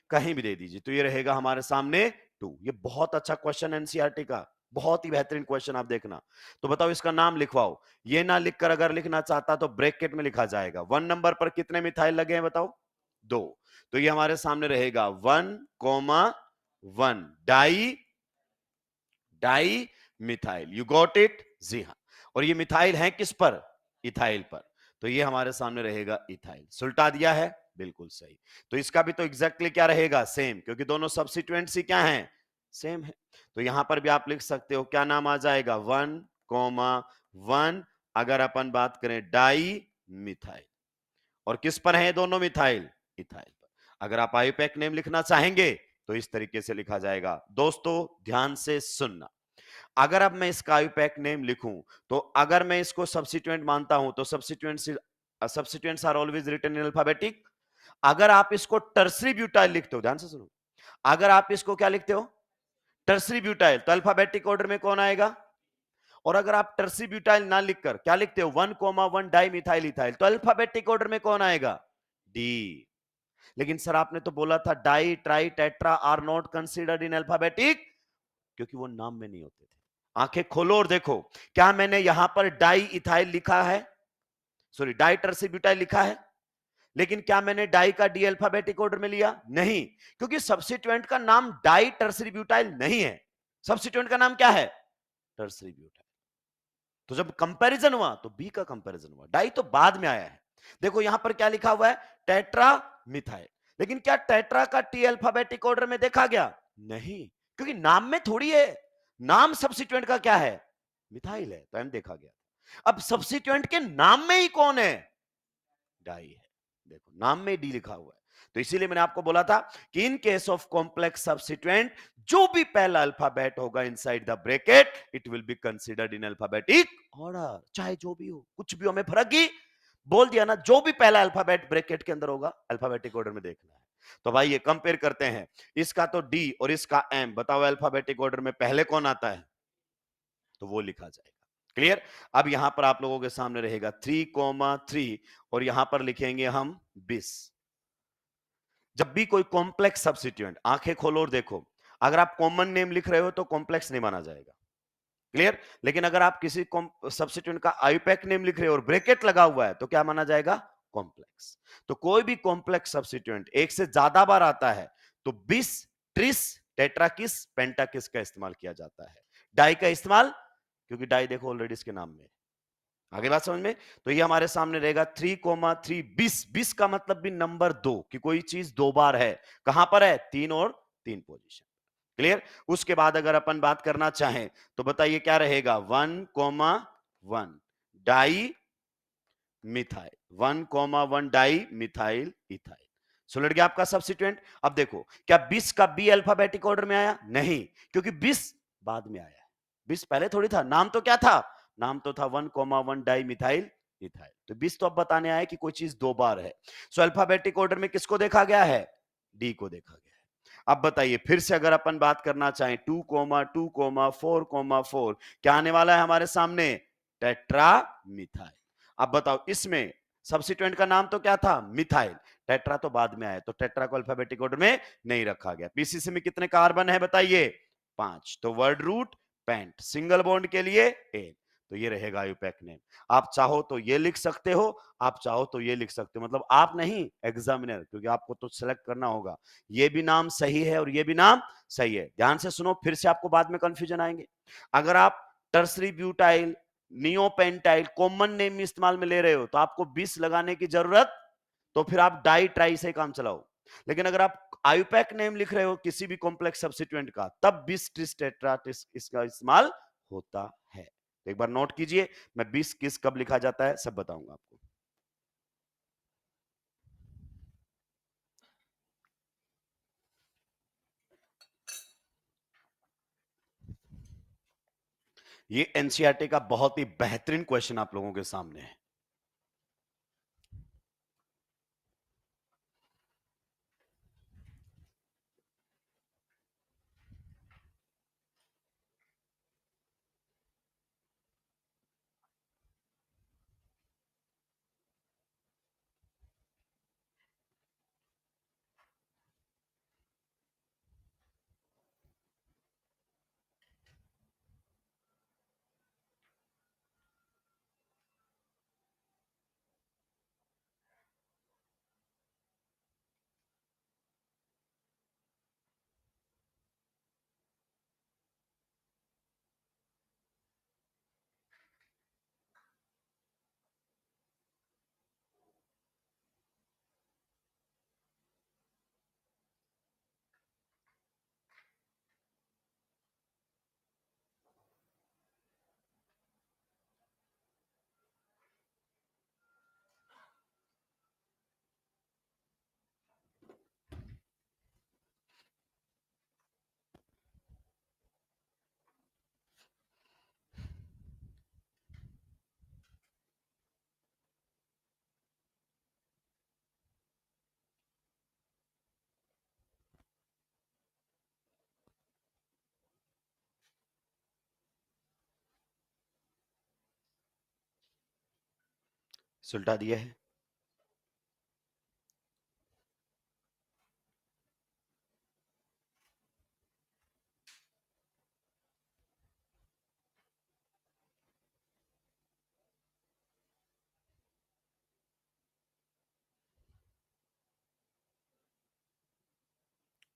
कहीं भी दे दीजिए। तो ये रहेगा हमारे सामने 2। ये बहुत अच्छा क्वेश्चन एनसीईआरटी का, बहुत ही बेहतरीन क्वेश्चन, आप देखना। तो बताओ इसका नाम लिखवाओ। ये ना लिखकर अगर लिखना चाहता तो ब्रैकेट में लिखा जाएगा। 1 नंबर पर कितने मिथाइल लगे हैं बताओ? 2। तो ये हमारे सामने रहेगा 1,1 di di methyl. You got it? जी हां। और ये मिथाइल है किस पर? इथाइल पर। तो ये हमारे सामने रहेगा इथाइल। सुलटा दिया है? बिल्कुल सही। तो इसका भी तो एग्जैक्टली क्या रहेगा? सेम, क्योंकि दोनों सब्स्टिट्यूएंट्स ही क्या हैं? सेम है। तो यहां पर भी आप लिख सकते हो, क्या नाम आ जाएगा? 1,1। अगर अपन बात करें डाई मिथाइल, और किस पर है दोनों मिथाइल? इथाइल पर। अगर आप आयुपैक नेम लिखना चाहेंगे तो इस तरीके से लिखा जाएगा। दोस्तों ध्यान से सुनना, अगर अब मैं इसका आयुपैक नेम लिखूं तो अगर मैं इसको सब्स्टिट्यूएंट मानता हूं तो substituents are always written in alphabetic. अगर आप इसको टर्सरी ब्यूटाइल लिखते हो, ध्यान से सुनो, अगर आप इसको क्या लिखते हो? टर्सरी ब्यूटाइल, तो अल्फाबेटिक ऑर्डर में कौन आएगा? और अगर आप टर्सरी ब्यूटाइल ना लिखकर क्या लिखते हो? 1,1 डाई मिथाइल इथाइल, तो अल्फाबेटिक ऑर्डर में कौन आएगा? डी। लेकिन सर आपने तो बोला था di tri tetra are not considered in alphabetic, क्योंकि वो नाम में नहीं होते थे। आंखें खोलो और देखो, क्या मैंने यहां पर डाई इथाइल लिखा है? सॉरी, डाई टर्सरी ब्यूटाइल लिखा है, लेकिन क्या मैंने डाई का डी अल्फाबेटिक ऑर्डर में लिया? नहीं, क्योंकि सब्स्टिट्यूएंट का नाम डाई टर्सरी ब्यूटाइल नहीं है। सब्स्टिट्यूएंट का नाम क्या है? Tertiary butyl. तो जब कंपैरिजन हुआ तो बी का कंपैरिजन हुआ, डाई तो बाद में आया है। देखो यहां पर क्या लिखा हुआ है? Tetra methyl. लेकिन क्या टेट्रा का टी अल्फाबेटिक ऑर्डर में देखा गया? नहीं, क्योंकि नाम में थोड़ी है। नाम सब्स्टिट्यूएंट का क्या है? मिथाइल है, तो एम देखा गया। अब सब्स्टिट्यूएंट के नाम में ही कौन है? डाई है। देखो नाम में डी लिखा हुआ है। तो इसीलिए मैंने आपको बोला था कि in case of complex substituent जो भी पहला अल्फाबेट होगा inside the bracket it will be considered in alphabetic order. चाहे जो भी हो, कुछ भी हो, हमें फर्क ही बोल दिया ना, जो भी पहला अल्फाबेट ब्रैकेट के अंदर होगा अल्फाबेटिक ऑर्डर में देखना है। तो भाई ये कंपेयर करते हैं, इसका तो डी और इसका एम, बताओ अल्फाबेटिक ऑर्डर में पहले कौन आता है? तो वो लिखा जाएगा। क्लियर? अब यहां पर आप लोगों के सामने रहेगा 3,3 और यहां पर लिखेंगे हम 20। जब भी कोई कॉम्प्लेक्स सब्स्टिट्यूएंट, आंखें खोलो और देखो, अगर आप कॉमन नेम लिख रहे हो तो कॉम्प्लेक्स नहीं माना जाएगा। क्लियर? लेकिन अगर आप किसी सब्स्टिट्यूएंट का आयुपैक नेम लिख रहे हो और ब्रैकेट लगा हुआ है तो क्या माना जाएगा? कॉम्प्लेक्स। तो कोई भी कॉम्प्लेक्स सब्स्टिट्यूएंट एक से ज्यादा बार आता है तो बिस, ट्रिस, टेट्राकिस, पेंटाकिस का इस्तेमाल किया जाता है। डाई का इस्तेमाल, क्योंकि डाई देखो ऑलरेडी इसके नाम में। आगे बात समझ में? तो ये हमारे सामने रहेगा 3,3 20। 20 का मतलब भी नंबर 2 कि कोई चीज 2 बार है। कहां पर है? 3 और 3 पोजीशन। क्लियर? उसके बाद अगर अपन बात करना चाहें तो बताइए क्या रहेगा? 1,1 di methyl, 1,1 di methyl ethyl. सुलट गया आपका सब्स्टिट्यूएंट। अब देखो, क्या 20 का बी अल्फाबेटिक ऑर्डर में आया? नहीं, क्योंकि 20 बाद में आया है। 20 पहले थोड़ी था। नाम तो क्या था? नाम तो था 1,1 डाई मिथाइल इथाइल। तो 20 तो अब बताने आया कि कोई चीज 2 बार है। सो अल्फाबेटिक ऑर्डर में किसको देखा गया है? डी को देखा गया है। अब बताइए फिर से अगर अपन बात करना चाहें 2,2,4,4 क्या आने वाला है हमारे सामने? Tetra methyl. अब बताओ इसमें सब्स्टिट्यूएंट का नाम तो क्या था? मिथाइल। टेट्रा तो बाद में आया, तो टेट्रा को अल्फाबेटिक ऑर्डर में नहीं रखा गया। पीसीसी में कितने कार्बन है बताइए? 5। तो word root pent, single bond के लिए एन, तो ये रहेगा आयुपैक नेम। आप चाहो तो ये लिख सकते हो, आप चाहो तो ये लिख सकते हो, मतलब आप नहीं, एग्जामिनर, क्योंकि आपको तो सिलेक्ट करना होगा। ये भी नाम सही है और ये भी नाम सही है। ध्यान से सुनो, फिर से आपको बाद में कंफ्यूजन आएंगे। अगर आप tertiary butyl, neopentyl common name इस्तेमाल में ले रहे हो तो आपको 20 लगाने की जरूरत, तो फिर आप डाई ट्राई से काम चलाओ। लेकिन अगर आप आयुपैक नेम लिख रहे हो किसी भी कॉम्प्लेक्स सब्स्टिट्यूएंट का, तब 20 ट्रिस टेट्रा ट्रिस इसका इस्तेमाल होता है। तो एक बार नोट कीजिए, मैं 20 किस कब लिखा जाता है सब बताऊंगा आपको। ये एनसीईआरटी का बहुत ही बेहतरीन क्वेश्चन आप लोगों के सामने है। सुलटा दिया है।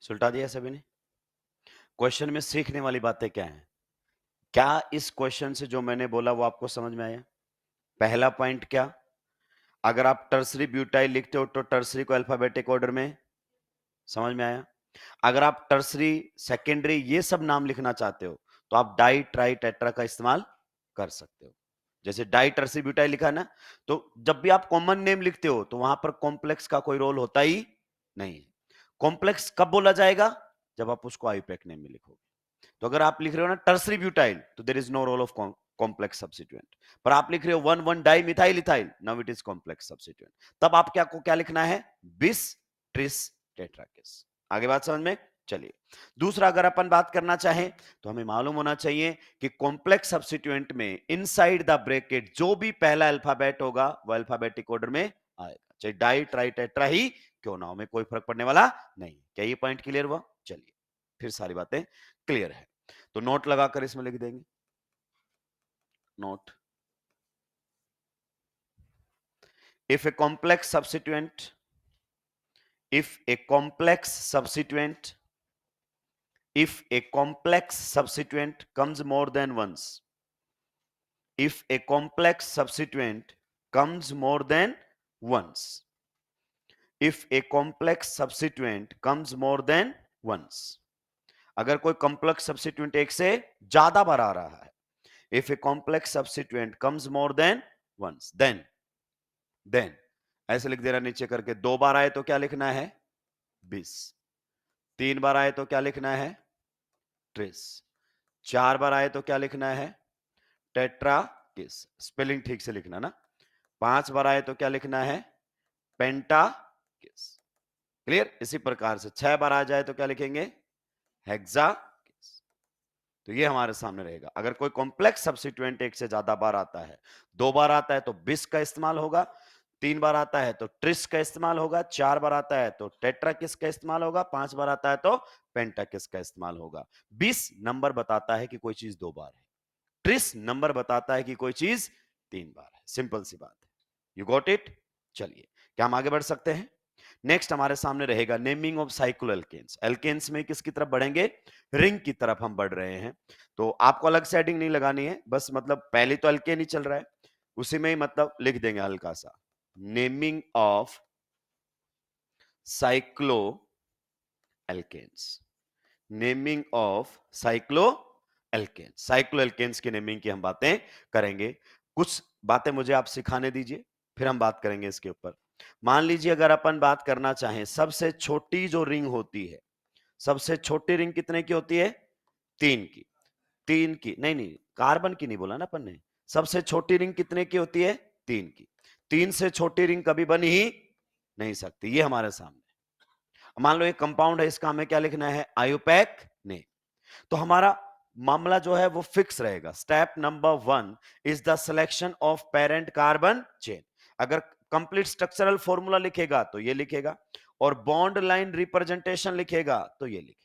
सुलटा दिया सभी ने। क्वेश्चन में सीखने वाली बातें क्या हैं? क्या इस क्वेश्चन से जो मैंने बोला वो आपको समझ में आया? पहला पॉइंट क्या, अगर आप टर्सरी ब्यूटाइल लिखते हो तो टर्सरी को अल्फाबेटिक ऑर्डर में, समझ में आया? अगर आप टर्सरी, सेकेंडरी ये सब नाम लिखना चाहते हो तो आप डाई ट्राई टेट्रा का इस्तेमाल कर सकते हो। जैसे डाई टर्सरी ब्यूटाइल लिखा है ना, तो जब भी आप कॉमन नेम लिखते हो तो वहां पर कॉम्प्लेक्स का कोई रोल होता ही नहीं है। कॉम्प्लेक्स कब बोला जाएगा? जब आप उसको आयुपैक नेम में लिखोगे। तो अगर आप लिख रहे हो ना टर्सरी ब्यूटाइल, तो there is no role of complex substituent. पर आप लिख रहे हो 1,1 di methyl ethyl, now it is complex substituent. तब आप क्या को क्या लिखना है? बिस ट्रिस टेट्राकिस। आगे बात समझ में? चलिए दूसरा, अगर अपन बात करना चाहें तो हमें मालूम होना चाहिए कि कॉम्प्लेक्स सब्स्टिट्यूएंट में इनसाइड द ब्रैकेट जो भी पहला अल्फाबेट होगा वो अल्फाबेटिक ऑर्डर में आएगा, चाहे डाई ट्राई टेट्रा ही क्यों ना हो, हमें कोई फर्क पड़ने वाला नहीं। क्या ये पॉइंट क्लियर हुआ? चलिए फिर सारी बातें क्लियर है, तो नोट लगाकर इसमें लिख देंगे। Note, if a complex substituent, if a complex substituent, if a complex substituent comes more than once, if a complex substituent comes more than once, if a complex substituent comes more than once, अगर कोई complex substituent एक से ज्यादा बार आ रहा है, if a complex substituent comes more than once, then ऐसे लिख देना नीचे करके, 2 बार आए तो क्या लिखना है? 20। 3 बार आए तो क्या लिखना है? ट्रिस। 4 बार आए तो क्या लिखना है? टेट्रा किस। स्पेलिंग ठीक से लिखना ना। 5 बार आए तो क्या लिखना है? पेंटा किस। क्लियर? इसी प्रकार से 6 बार आ जाए तो क्या लिखेंगे? हेक्सा। तो ये हमारे सामने रहेगा। अगर कोई कॉम्प्लेक्स सब्स्टिट्यूएंट एक से ज्यादा बार आता है, 2 बार आता है तो बिस का इस्तेमाल होगा, 3 बार आता है तो ट्रिस का इस्तेमाल होगा, 4 बार आता है तो टेट्राकिस का इस्तेमाल होगा, 5 बार आता है तो पेंटाकिस का इस्तेमाल होगा। बिस नंबर बताता है कि कोई चीज 2 बार है, ट्रिस नंबर बताता है कि कोई चीज 3 बार है। सिंपल सी बात है। You got it? चलिए, क्या हम आगे बढ़ सकते हैं? नेक्स्ट हमारे सामने रहेगा naming of cyclo alkanes. Alkanes में किसकी तरफ बढ़ेंगे? रिंग की तरफ हम बढ़ रहे हैं। तो आपको अलग से हेडिंग नहीं लगानी है, बस मतलब पहले तो एल्केन ही चल रहा है, उसी में ही मतलब लिख देंगे हल्का सा, naming of cyclo alkanes. Naming of cyclo alkanes. Cyclo alkanes की नेमिंग की हम बातें करेंगे। कुछ बातें मुझे आप सिखाने दीजिए, फिर हम बात करेंगे इसके ऊपर। मान लीजिए अगर अपन बात करना चाहें, सबसे छोटी जो रिंग होती है, सबसे छोटी रिंग कितने की होती है? 3 की। 3 की नहीं नहीं, कार्बन की नहीं बोला ना अपन ने। सबसे छोटी रिंग कितने की होती है? 3 की। 3 से छोटी रिंग कभी बन ही नहीं सकती। ये हमारे सामने, मान लो एक कंपाउंड है, इसका हमें क्या लिखना है? आयोपैक ने। तो हमारा मामला जो है वो फिक्स रहेगा। Step number 1 is the selection of parent carbon chain. अगर कंप्लीट स्ट्रक्चरल फॉर्मूला लिखेगा तो ये लिखेगा, और बॉन्ड लाइन रिप्रेजेंटेशन लिखेगा तो ये लिखेगा।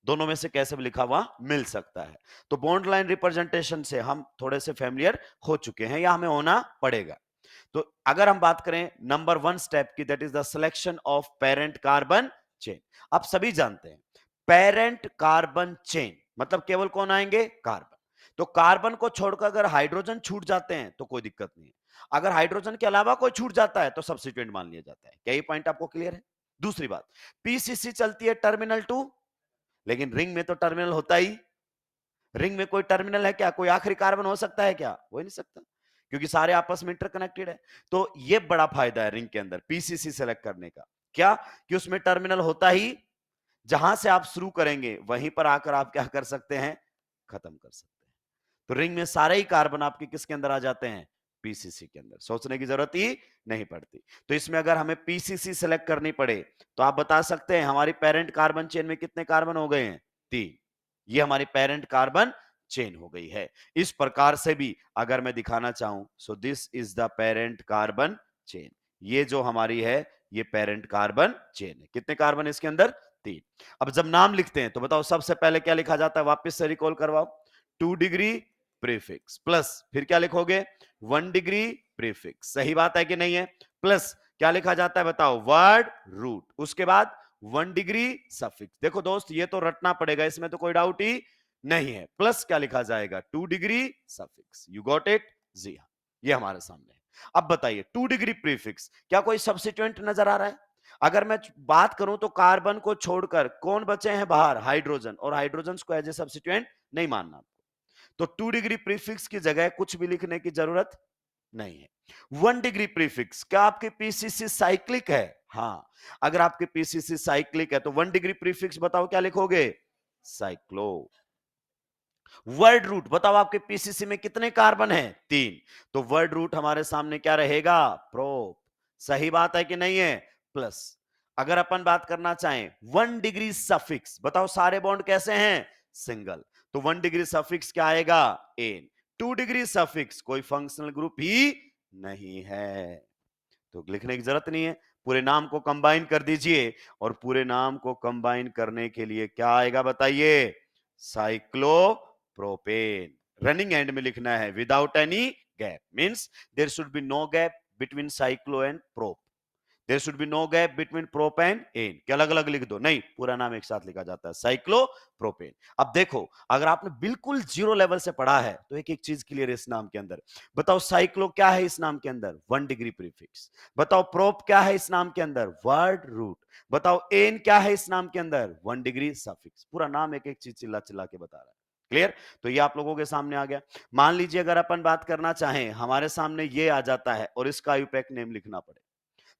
दोनों में से कैसे भी लिखा हुआ मिल सकता है। तो बॉन्ड लाइन रिप्रेजेंटेशन से हम थोड़े से फैमिलियर हो चुके हैं, या हमें होना पड़ेगा। तो अगर हम बात करें नंबर 1 स्टेप की, that is the selection of parent carbon chain. आप सभी जानते हैं पेरेंट कार्बन चेन मतलब केवल कौन आएंगे? कार्बन। तो कार्बन को छोड़कर अगर हाइड्रोजन छूट जाते हैं तो कोई दिक्कत नहीं है। अगर हाइड्रोजन के अलावा कोई छूट जाता है तो सब्स्टिट्यूएंट मान लिया जाता है। क्या ये पॉइंट आपको क्लियर है? दूसरी बात, पीसीसी चलती है टर्मिनल टू, लेकिन रिंग में तो टर्मिनल होता ही, रिंग में कोई टर्मिनल है क्या? कोई आखिरी कार्बन हो सकता है क्या? हो ही नहीं सकता, क्योंकि सारे आपस में इंटरकनेक्टेड है। तो ये बड़ा फायदा है रिंग के अंदर पीसीसी सेलेक्ट करने का, क्या कि उसमें टर्मिनल होता ही, जहां से आप शुरू करेंगे वहीं पर आकर आप क्या कर सकते हैं? खत्म कर सकते हैं। तो रिंग में सारे ही कार्बन आपके किसके अंदर आ जाते हैं? पीसीसी के अंदर। सोचने की जरूरत ही नहीं पड़ती। तो इसमें अगर हमें पीसीसी सेलेक्ट करनी पड़े तो आप बता सकते हैं हमारी पेरेंट कार्बन चेन में कितने कार्बन हो गए हैं? 3। ये हमारी पेरेंट कार्बन चेन हो गई है। इस प्रकार से भी अगर मैं दिखाना चाहूं, so this is the parent carbon chain. ये जो हमारी है ये पेरेंट कार्बन चेन है। कितने कार्बन इसके अंदर? 3। अब जब नाम लिखते हैं तो बताओ सबसे पहले क्या लिखा जाता है? वापस से रिकॉल करवाओ। 2 डिग्री प्रीफिक्स प्लस फिर क्या लिखोगे? 1 डिग्री प्रीफिक्स। सही बात है कि नहीं है? प्लस क्या लिखा जाता है बताओ? Word root. उसके बाद 1 डिग्री सफिक्स। देखो दोस्त, ये तो रटना पड़ेगा, इसमें तो कोई डाउट ही नहीं है। प्लस क्या लिखा जाएगा? 2 degree suffix. You got it? जी हाँ, ये हमारे सामने है। अब बताइए 2 डिग्री प्रीफिक्स, क्या कोई सब्स्टिट्यूएंट नजर आ रहा है? अगर मैं बात करूं तो कार्बन को छोड़कर कौन बचे हैं बाहर? हाइड्रोजन। और हाइड्रोजन को एज ए सब्स्टिट्यूएंट नहीं मानना। तो 2 डिग्री प्रीफिक्स की जगह कुछ भी लिखने की जरूरत नहीं है। 1 डिग्री प्रीफिक्स, क्या आपके पीसीसी साइक्लिक है? हां, अगर आपके पीसीसी साइक्लिक है तो 1 डिग्री प्रीफिक्स बताओ क्या लिखोगे? साइक्लो। वर्ड रूट बताओ आपके पीसीसी में कितने कार्बन है? 3। तो वर्ड रूट हमारे सामने क्या रहेगा? प्रोप। सही बात है कि नहीं है? प्लस अगर अपन बात करना चाहें 1 डिग्री सफिक्स, बताओ सारे बॉन्ड कैसे हैं? सिंगल। तो 1 डिग्री सफिक्स क्या आएगा? एन। 2 डिग्री सफिक्स कोई फंक्शनल ग्रुप ही नहीं है, तो लिखने की जरूरत नहीं है। पूरे नाम को कंबाइन कर दीजिए, और पूरे नाम को कंबाइन करने के लिए क्या आएगा बताइए? साइक्लोप्रोपेन। रनिंग एंड में लिखना है without any gap, means there should be no gap between cyclo and prop. There should be no gap between prop and ane, कि अलग अलग लिख दो, नहीं, पूरा नाम एक साथ लिखा जाता है साइक्लोप्रोपेन। अब देखो, अगर आपने बिल्कुल जीरो लेवल से पढ़ा है तो एक एक चीज क्लियर है इस नाम के अंदर। बताओ साइक्लो क्या है इस नाम के अंदर? 1 डिग्री प्रीफिक्स। बताओ प्रोप क्या है इस नाम के अंदर? Word root. बताओ एन क्या है इस नाम के अंदर? 1 डिग्री सफिक्स। पूरा नाम एक एक चीज चिल्ला चिल्ला के बता रहा है। क्लियर? तो ये आप लोगों के सामने आ गया। मान लीजिए अगर अपन बात करना चाहें, हमारे सामने ये आ जाता है और इसका आयुपैक नेम लिखना पड़े,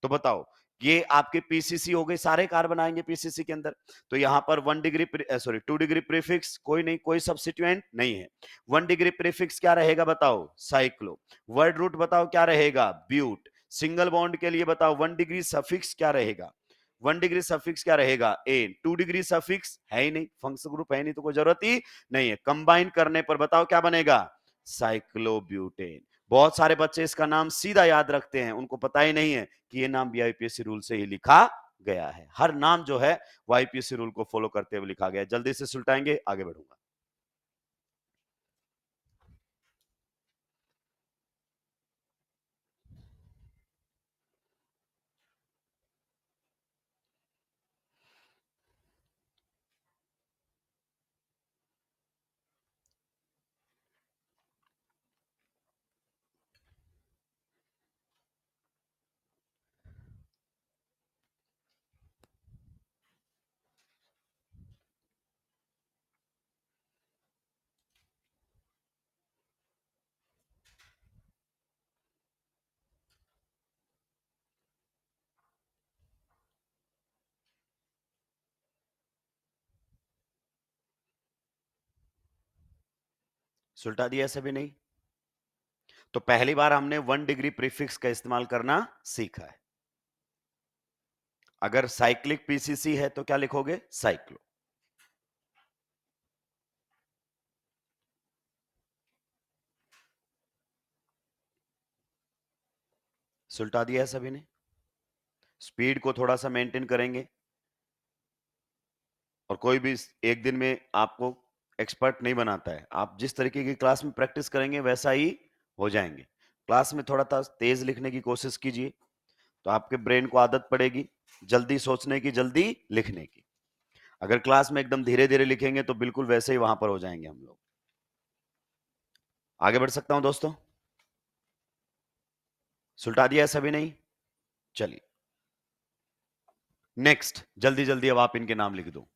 तो बताओ ये आपके पीसीसी हो गए, सारे कार्बन आएंगे पीसीसी के अंदर। तो यहां पर 1 डिग्री सॉरी 2 डिग्री प्रीफिक्स कोई नहीं, कोई सब्स्टिट्यूएंट नहीं है। 1 डिग्री प्रीफिक्स क्या रहेगा बताओ? साइक्लो। वर्ड रूट बताओ क्या रहेगा? ब्यूट। सिंगल बॉन्ड के लिए बताओ 1 डिग्री सफिक्स क्या रहेगा? 1 डिग्री सफिक्स क्या रहेगा, एन। 2 डिग्री सफिक्स है ही नहीं, फंक्शनल ग्रुप है नहीं, तो कोई जरूरत ही नहीं है। कंबाइन करने पर बताओ क्या बनेगा, साइक्लोब्यूटेन। बहुत सारे बच्चे इसका नाम सीधा याद रखते हैं, उनको पता ही नहीं है कि ये नाम भी आईपीएससी रूल से ही लिखा गया है। हर नाम जो है वो आईपीएससी रूल को फॉलो करते हुए लिखा गया है। जल्दी से सुलटाएंगे, आगे बढ़ूंगा। सुलटा दिया सभी नहीं? तो पहली बार हमने 1 डिग्री प्रीफिक्स का इस्तेमाल करना सीखा है। अगर साइक्लिक पीसीसी है तो क्या लिखोगे, साइक्लो। सुलटा दिया है सभी ने? स्पीड को थोड़ा सा मेंटेन करेंगे, और कोई भी एक दिन में आपको एक्सपर्ट नहीं बनाता है। आप जिस तरीके की क्लास में प्रैक्टिस करेंगे वैसा ही हो जाएंगे। क्लास में थोड़ा तेज लिखने की कोशिश कीजिए, तो आपके ब्रेन को आदत पड़ेगी जल्दी सोचने की, जल्दी लिखने की। अगर क्लास में एकदम धीरे धीरे लिखेंगे तो बिल्कुल वैसे ही वहां पर हो जाएंगे हम लोग। आगे बढ़ सकता हूं दोस्तों? सुलटा दिया है सभी नहीं? चलिए नेक्स्ट, जल्दी जल्दी अब आप इनके नाम लिख दो।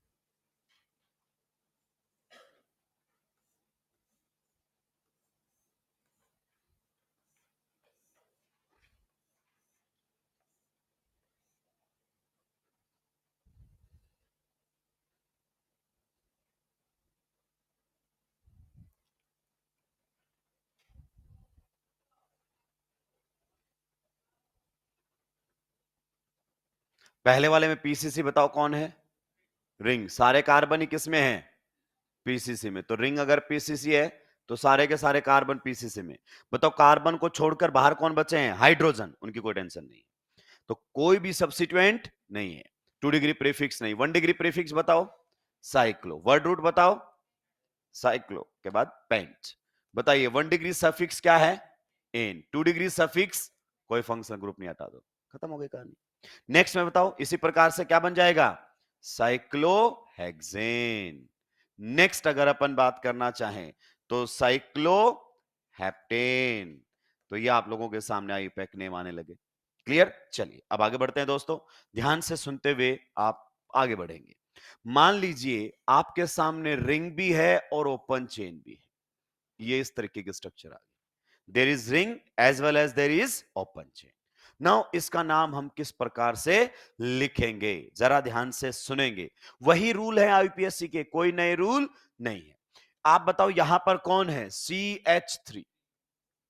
पहले वाले में पीसीसी बताओ कौन है, रिंग। सारे कार्बन ही किस में है, पीसीसी में। तो रिंग अगर पीसीसी है तो सारे के सारे कार्बन पीसीसी में। बताओ कार्बन को छोड़कर बाहर कौन बचे हैं, हाइड्रोजन, उनकी कोई टेंशन नहीं। तो कोई भी सब्स्टिट्यूएंट नहीं है। 2 डिग्री प्रीफिक्स नहीं। 1 डिग्री प्रीफिक्स बताओ, साइक्लो। वर्ड रूट बताओ, साइक्लो के बाद पेंट। बताइए 1 डिग्री सफिक्स क्या है, एन। 2 डिग्री सफिक्स, कोई फंक्शनल ग्रुप नहीं, हटा दो, खत्म हो गई कहानी। नेक्स्ट में बताओ इसी प्रकार से क्या बन जाएगा, साइक्लोहेक्सेन। नेक्स्ट अगर अपन बात करना चाहें तो साइक्लोहेप्टेन। तो ये आप लोगों के सामने आई पैक नेम आने लगे। क्लियर? चलिए अब आगे बढ़ते हैं दोस्तों, ध्यान से सुनते हुए आप आगे बढ़ेंगे। मान लीजिए आपके सामने रिंग भी है और ओपन चेन भी है। ये इस तरीके की स्ट्रक्चर आ गई, there is ring as well as there is open chain. Now इसका नाम हम किस प्रकार से लिखेंगे, जरा ध्यान से सुनेंगे। वही रूल है आईपीएससी के, कोई नए रूल नहीं है। आप बताओ यहां पर कौन है, CH3।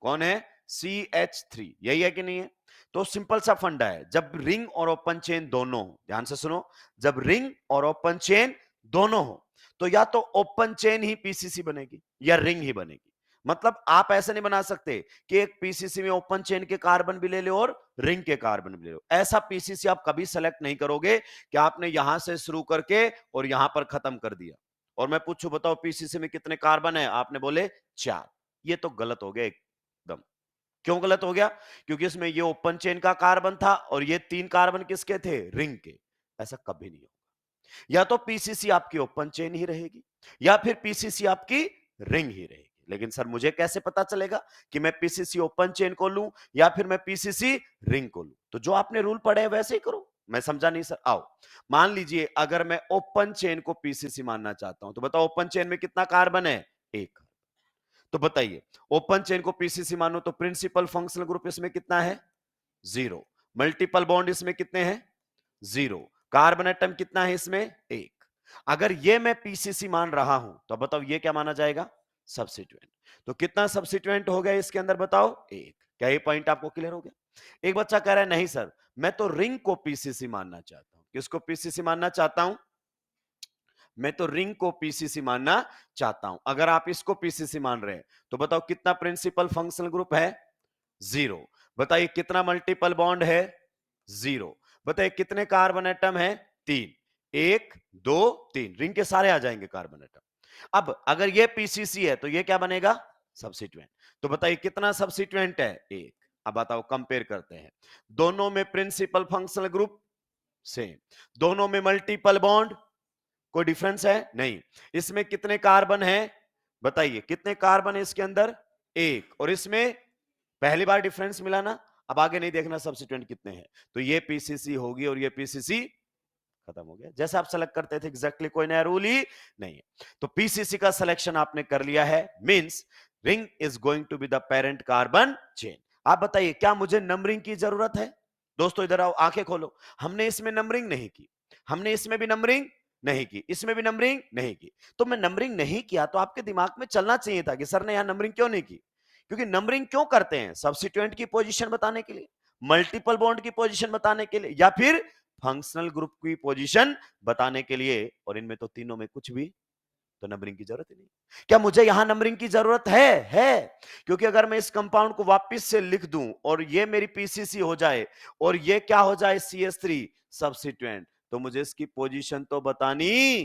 कौन है, CH3, यही है कि नहीं है? तो सिंपल सा फंडा है, जब रिंग और ओपन चेन दोनों हो, ध्यान से सुनो, जब रिंग और ओपन चेन दोनों हो तो या तो ओपन चेन ही पीसीसी बनेगी या रिंग ही बनेगी। मतलब आप ऐसे नहीं बना सकते कि एक पीसीसी में ओपन चेन के कार्बन भी ले लो और रिंग के कार्बन भी ले लो। ऐसा पीसीसी आप कभी सेलेक्ट नहीं करोगे कि आपने यहां से शुरू करके और यहां पर खत्म कर दिया, और मैं पूछूं बताओ पीसीसी में कितने कार्बन है, आपने बोले 4। ये तो गलत हो गया एकदम। क्यों गलत हो गया, क्योंकि इसमें ये ओपन चेन का कार्बन था और ये 3 कार्बन किसके थे, रिंग के। ऐसा कभी नहीं होगा। या तो पीसीसी आपकी ओपन चेन ही रहेगी या फिर पीसीसी आपकी रिंग ही रहेगी। लेकिन सर मुझे कैसे पता चलेगा कि मैं पीसीसी ओपन चेन को लूं या फिर मैं पीसीसी रिंग को लूं? तो जो आपने रूल पढ़े हैं वैसे ही करो। मैं समझा नहीं सर, आओ। मान लीजिए अगर मैं ओपन चेन को पीसीसी मानना चाहता हूं तो बताओ ओपन चेन में कितना कार्बन है, 1। तो बताइए ओपन चेन को पीसीसी मानो तो प्रिंसिपल फंक्शनल ग्रुप इसमें कितना है, 0। मल्टीपल बॉन्ड इसमें कितने हैं, 0। कार्बन एटम कितना है इसमें, 1। अगर ये मैं पीसीसी मान रहा हूं तो बताओ ये क्या माना जाएगा, सब्स्टिट्यूएंट। तो कितना सब्स्टिट्यूएंट हो गया इसके अंदर बताओ, 1। क्या ये पॉइंट आपको क्लियर हो गया? एक बच्चा कह रहा है नहीं सर मैं तो रिंग को पीसीसी मानना चाहता हूं, किसको पीसीसी मानना चाहता हूं? मैं तो रिंग को पीसीसी मानना चाहता हूं। अगर आप इसको पीसीसी मान रहे हैं तो बताओ कितना प्रिंसिपल फंक्शनल ग्रुप है? 0। बताइए कितना मल्टीपल बॉन्ड है? 0। बताइए कितने कार्बन एटम है? 3। 1 2 3, रिंग के सारे आ जाएंगे कार्बन एटम। अब अगर ये पीसीसी है तो ये क्या बनेगा? सब्स्टिट्यूएंट। तो बताइए कितना सब्स्टिट्यूएंट है? 1। अब बताओ कंपेयर करते हैं, दोनों में प्रिंसिपल फंक्शनल ग्रुप सेम, दोनों में मल्टीपल बॉन्ड, कोई डिफरेंस है? नहीं। इसमें कितने कार्बन है? बताइए कितने कार्बन है इसके अंदर? 1। और इसमें पहली बार डिफरेंस मिला ना, अब आगे नहीं देखना सब्स्टिट्यूएंट कितने हैं। तो ये पीसीसी होगी और ये पीसीसी खत्म हो गया। जैसे आप सेलेक्ट करते थे एग्जैक्टली कोई नया रूल ही नहीं है। तो पीसीसी का सिलेक्शन आपने कर लिया है, means ring is going to be the parent carbon chain. आप बताइए क्या मुझे नंबरिंग की जरूरत है? दोस्तों इधर आओ, आंखें खोलो। हमने इसमें नंबरिंग नहीं की, हमने इसमें भी नंबरिंग नहीं की, इसमें भी नंबरिंग नहीं की। तो मैं नंबरिंग नहीं किया तो आपके दिमाग में चलना चाहिए था कि सर ने यहां नंबरिंग क्यों नहीं की। क्योंकि नंबरिंग क्यों करते हैं? सब्स्टिट्यूएंट की पोजीशन बताने के लिए, मल्टीपल बॉन्ड की पोजीशन बताने के लिए, या फिर फंक्शनल ग्रुप की पोजीशन बताने के लिए। और इनमें तो तीनों में कुछ भी, तो नंबरिंग की जरूरत ही नहीं। क्या मुझे यहां नंबरिंग की जरूरत है? क्योंकि अगर मैं इस कंपाउंड को वापस से लिख दूं और ये मेरी पीसीसी हो जाए और ये क्या हो जाए? CH3 सब्स्टिट्यूएंट, तो मुझे इसकी पोजीशन तो बतानी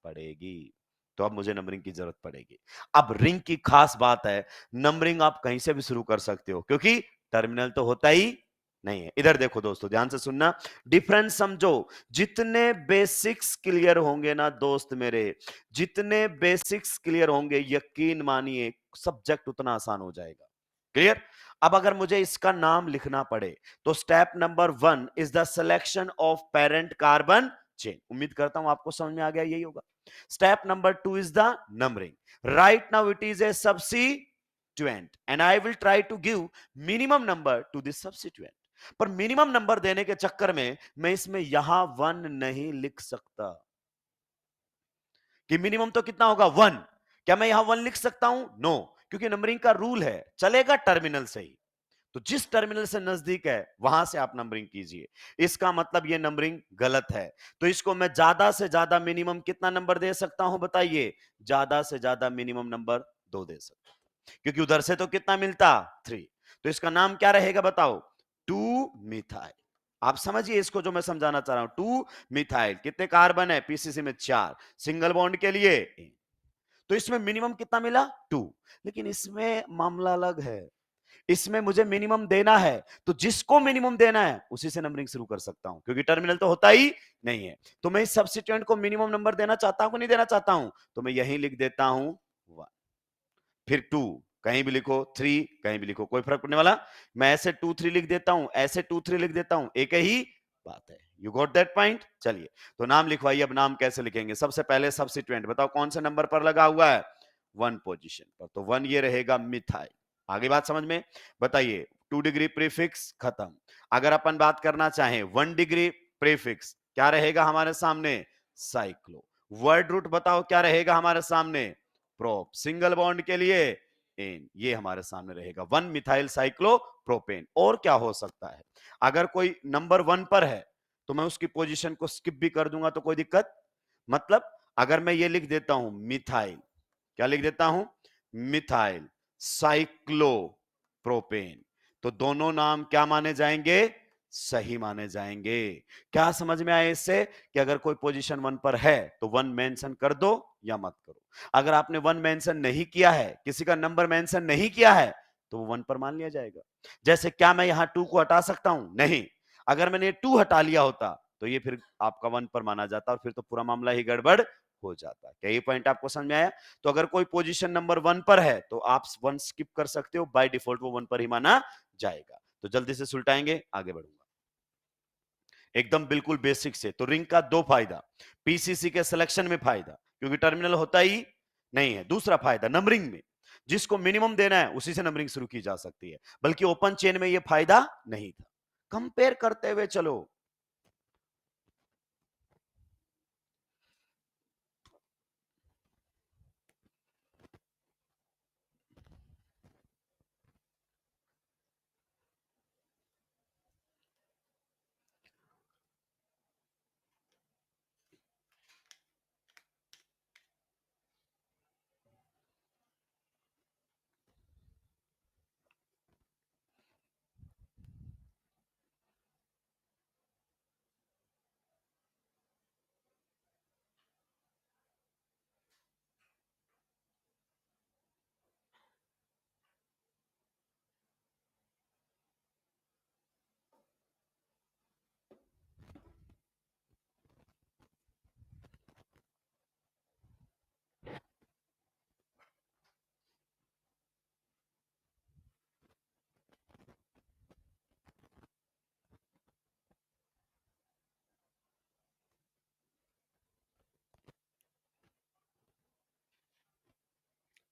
पड़ेगी। तो अब मुझे नंबरिंग की जरूरत पड़ेगी। अब रिंग की खास बात है, नंबरिंग आप कहीं से भी शुरू कर सकते हो क्योंकि टर्मिनल तो होता ही नहीं है। इधर देखो दोस्तों, ध्यान से सुनना, डिफरेंस समझो। जितने बेसिक्स क्लियर होंगे ना दोस्त मेरे, जितने बेसिक्स क्लियर होंगे, यकीन मानिए सब्जेक्ट उतना आसान हो जाएगा। क्लियर? अब अगर मुझे इसका नाम लिखना पड़े तो step number 1 is the selection of parent carbon chain. उम्मीद करता हूं आपको समझ में आ गया, यही होगा। Step number 2 is the numbering. Right now it is a substituent and I will try to give minimum number to this substituent. पर मिनिमम नंबर देने के चक्कर में मैं इसमें यहां 1 नहीं लिख सकता कि मिनिमम तो कितना होगा? 1। क्या मैं यहां 1 लिख सकता हूं? नो, क्योंकि नंबरिंग का रूल है चलेगा टर्मिनल से ही। तो जिस टर्मिनल से नजदीक है वहां से आप नंबरिंग कीजिए। इसका मतलब ये नंबरिंग गलत है। तो इसको मैं ज्यादा से ज्यादा मिनिमम कितना नंबर दे सकता हूं? बताइए। ज्यादा से ज्यादा मिनिमम नंबर 2 दे सकता हूं, क्योंकि उधर से तो कितना मिलता? 3। तो इसका नाम क्या रहेगा बताओ? 2 मिथाइल। आप समझिए इसको जो मैं समझाना चाह रहा हूं। 2 मिथाइल। कितने कार्बन है पीसीसी में? 4। सिंगल बॉन्ड के लिए 1। तो इसमें मिनिमम कितना मिला? 2। लेकिन इसमें मामला अलग है, इसमें मुझे मिनिमम देना है तो जिसको मिनिमम देना है उसी से नंबरिंग शुरू कर सकता हूं, क्योंकि टर्मिनल तो होता ही नहीं है। तो मैं इस सब्स्टिट्यूएंट को मिनिमम नंबर देना चाहता हूं कि नहीं देना चाहता हूं? तो मैं यहीं लिख देता हूं 1। फिर 2 कहीं भी लिखो, 3 कहीं भी लिखो, कोई फर्क पड़ने वाला। मैं ऐसे 2 3 लिख देता हूं, ऐसे 2 3 लिख देता हूं, एक ही बात है। You got that point? चलिए तो नाम लिखवाइए। अब नाम कैसे लिखेंगे? सबसे पहले सब्स्टिट्यूएंट बताओ कौन से नंबर पर लगा हुआ है? 1 पोजीशन पर, तो 1 ये रहेगा मिथाइल। आगे बात समझ में? बताइए 2 डिग्री प्रीफिक्स खत्म। अगर अपन बात करना चाहें 1 डिग्री प्रीफिक्स, क्या रहेगा हमारे सामने? साइक्लो। वर्ड रूट बताओ क्या रहेगा हमारे सामने? प्रोप। सिंगल बॉन्ड के लिए एन, ये हमारे सामने रहेगा 1 मिथाइल साइक्लोप्रोपेन। और क्या हो सकता है? अगर कोई नंबर 1 पर है तो मैं उसकी पोजीशन को स्किप भी कर दूंगा तो कोई दिक्कत? मतलब अगर मैं ये लिख देता हूं मिथाइल, क्या लिख देता हूं? मिथाइल साइक्लोप्रोपेन, तो दोनों नाम क्या माने जाएंगे? सही माने जाएंगे। क्या समझ में आया इससे कि अगर कोई पोजीशन 1 पर है तो 1 मेंशन कर दो या मत करो। अगर आपने 1 मेंशन नहीं किया है, किसी का नंबर मेंशन नहीं किया है, तो वो 1 पर मान लिया जाएगा। जैसे क्या मैं यहां 2 को हटा सकता हूं? नहीं। अगर मैंने 2 हटा लिया होता तो ये फिर आपका 1 पर माना जाता और फिर तो पूरा मामला ही गड़बड़ हो जाता। क्या ये पॉइंट आपको समझ में आया? तो अगर कोई पोजीशन नंबर 1 पर है तो आप 1 स्किप कर सकते हो, बाय डिफॉल्ट वो 1 पर ही माना जाएगा। तो जल्दी से सुलटाएंगे, आगे बढ़ूंगा। एकदम बिल्कुल बेसिक से। तो रिंग का 2 फायदा, पीसीसी के सिलेक्शन में फायदा क्योंकि टर्मिनल होता ही नहीं है। दूसरा फायदा नंबरिंग में, जिसको मिनिमम देना है उसी से नंबरिंग शुरू की जा सकती है, बल्कि ओपन चेन में यह फायदा नहीं था। कंपेयर करते हुए चलो।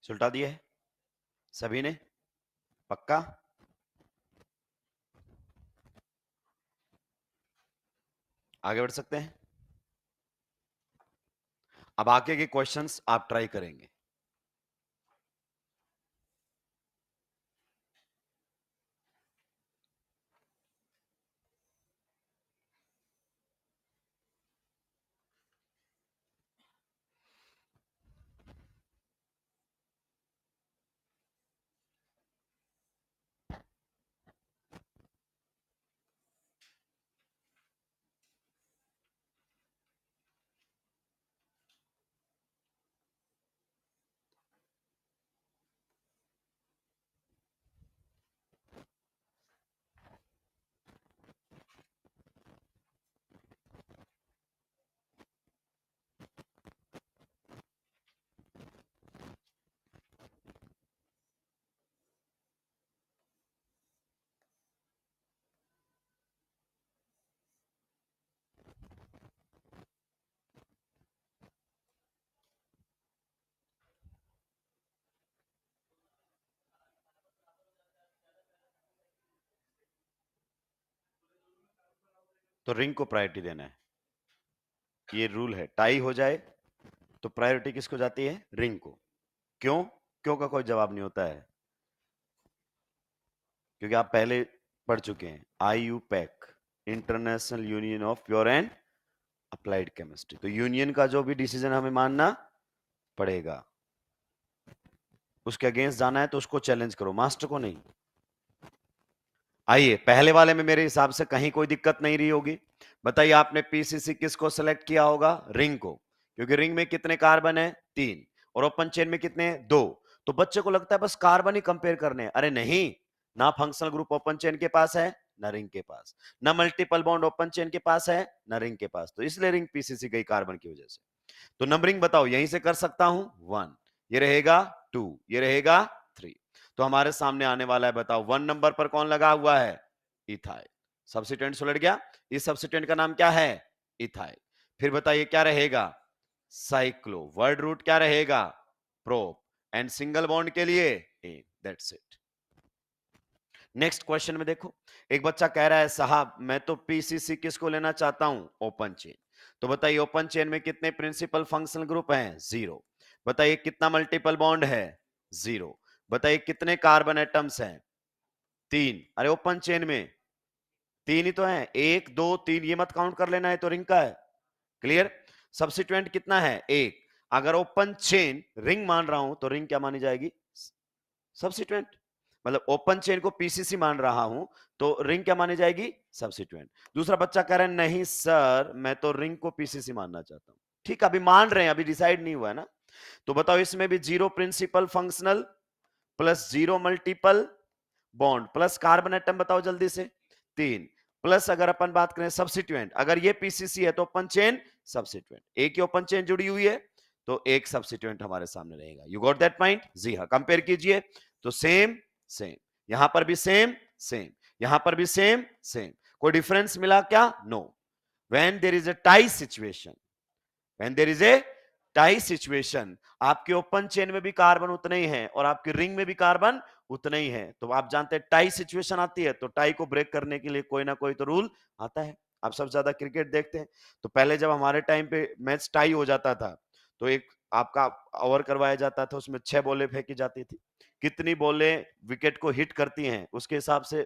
सुलटा दिया है सभी ने, पक्का? आगे बढ़ सकते हैं। अब आगे के क्वेश्चंस आप ट्राई करेंगे। तो रिंग को प्रायोरिटी देना है, ये रूल है। टाई हो जाए तो प्रायोरिटी किसको जाती है? रिंग को। क्यों? क्यों का कोई जवाब नहीं होता है, क्योंकि आप पहले पढ़ चुके हैं IUPAC, international union of pure and applied chemistry. तो यूनियन का जो भी डिसीजन हमें मानना पड़ेगा, उसके अगेंस्ट जाना है तो उसको चैलेंज करो, मास्टर को नहीं। आइए, पहले वाले में मेरे हिसाब से कहीं कोई दिक्कत नहीं रही होगी। बताइए, आपने पीसीसी किसको सेलेक्ट किया होगा? रिंग को, क्योंकि रिंग में कितने कार्बन है? 3, और ओपन चेन में कितने? 2। तो बच्चे को लगता है बस कार्बन ही कंपेयर करने हैं। अरे नहीं, ना फंक्शनल ग्रुप ओपन चेन के पास है, ना रिंग के पास, ना मल्टीपल बॉन्ड ओपन चेन के पास है, ना रिंग के पास। तो इसलिए रिंग पीसीसी गई कार्बन की वजह से। तो नंबरिंग बताओ, यहीं से कर सकता हूं। 1 ये रहेगा, 2 ये रहेगा, 3। तो हमारे सामने आने वाला है, बताओ 1 नंबर पर कौन लगा हुआ है? इथाइल। सब्स्टिट्यूएंट सुलट गया। इस सब्स्टिट्यूएंट का नाम क्या है? इथाइल। फिर बताइए क्या रहेगा? साइक्लो। वर्ड रूट क्या रहेगा? प्रोप। एंड सिंगल बॉन्ड के लिए A. That's it. Next question में देखो, एक बच्चा कह रहा है साहब मैं तो पीसीसी किसको लेना चाहता हूं? Open chain. तो बताइए ओपन चेन में कितने प्रिंसिपल फंक्शनल ग्रुप हैं? 0। बताइए कितना मल्टीपल बॉन्ड है? 0। बताइए कितने कार्बन एटम्स हैं? 3। अरे ओपन चेन में 3 ही तो है, 1 2 3, ये मत काउंट कर लेना है, तो रिंग का है। क्लियर? सब्स्टिट्यूएंट कितना है? 1। अगर ओपन चेन रिंग मान रहा हूं तो रिंग क्या मानी जाएगी? सब्स्टिट्यूएंट। मतलब ओपन चेन को पीसीसी मान रहा हूं तो रिंग क्या मानी जाएगी? सब्स्टिट्यूएंट। दूसरा बच्चा कह रहा है नहीं सर मैं तो रिंग को पीसीसी मानना चाहता हूं। ठीक, अभी मान रहे हैं, अभी डिसाइड नहीं हुआ है ना। तो बताओ इसमें भी 0 principal functional plus 0 multiple bond plus carbon atom, बताओ जल्दी से। 3 प्लस अगर अपन बात करें सब्स्टिट्यूएंट, अगर ये पीसीसी है तो ओपन चेन सब्स्टिट्यूएंट, एक ही ओपन चेन जुड़ी हुई है तो एक सब्स्टिट्यूएंट हमारे सामने रहेगा। You got that point? जी हाँ, कंपेयर कीजिए तो सेम सेम, यहां पर भी सेम सेम, यहां पर भी सेम सेम। कोई डिफरेंस मिला क्या? No. When there is a tie situation, when there is a tie situation, आपके ओपन चेन में भी कार्बन उतने ही हैं और आपकी रिंग में भी कार्बन उतने ही हैं। तो आप जानते हैं टाई सिचुएशन आती है तो टाई को ब्रेक करने के लिए कोई ना कोई तो रूल आता है। आप सबसे ज्यादा क्रिकेट देखते हैं, तो पहले जब हमारे टाइम पे मैच टाई हो जाता था तो एक आपका ओवर करवाया जाता था, उसमें 6 बॉलें फेंकी जाती थी। कितनी बॉलें विकेट को हिट करती हैं उसके हिसाब से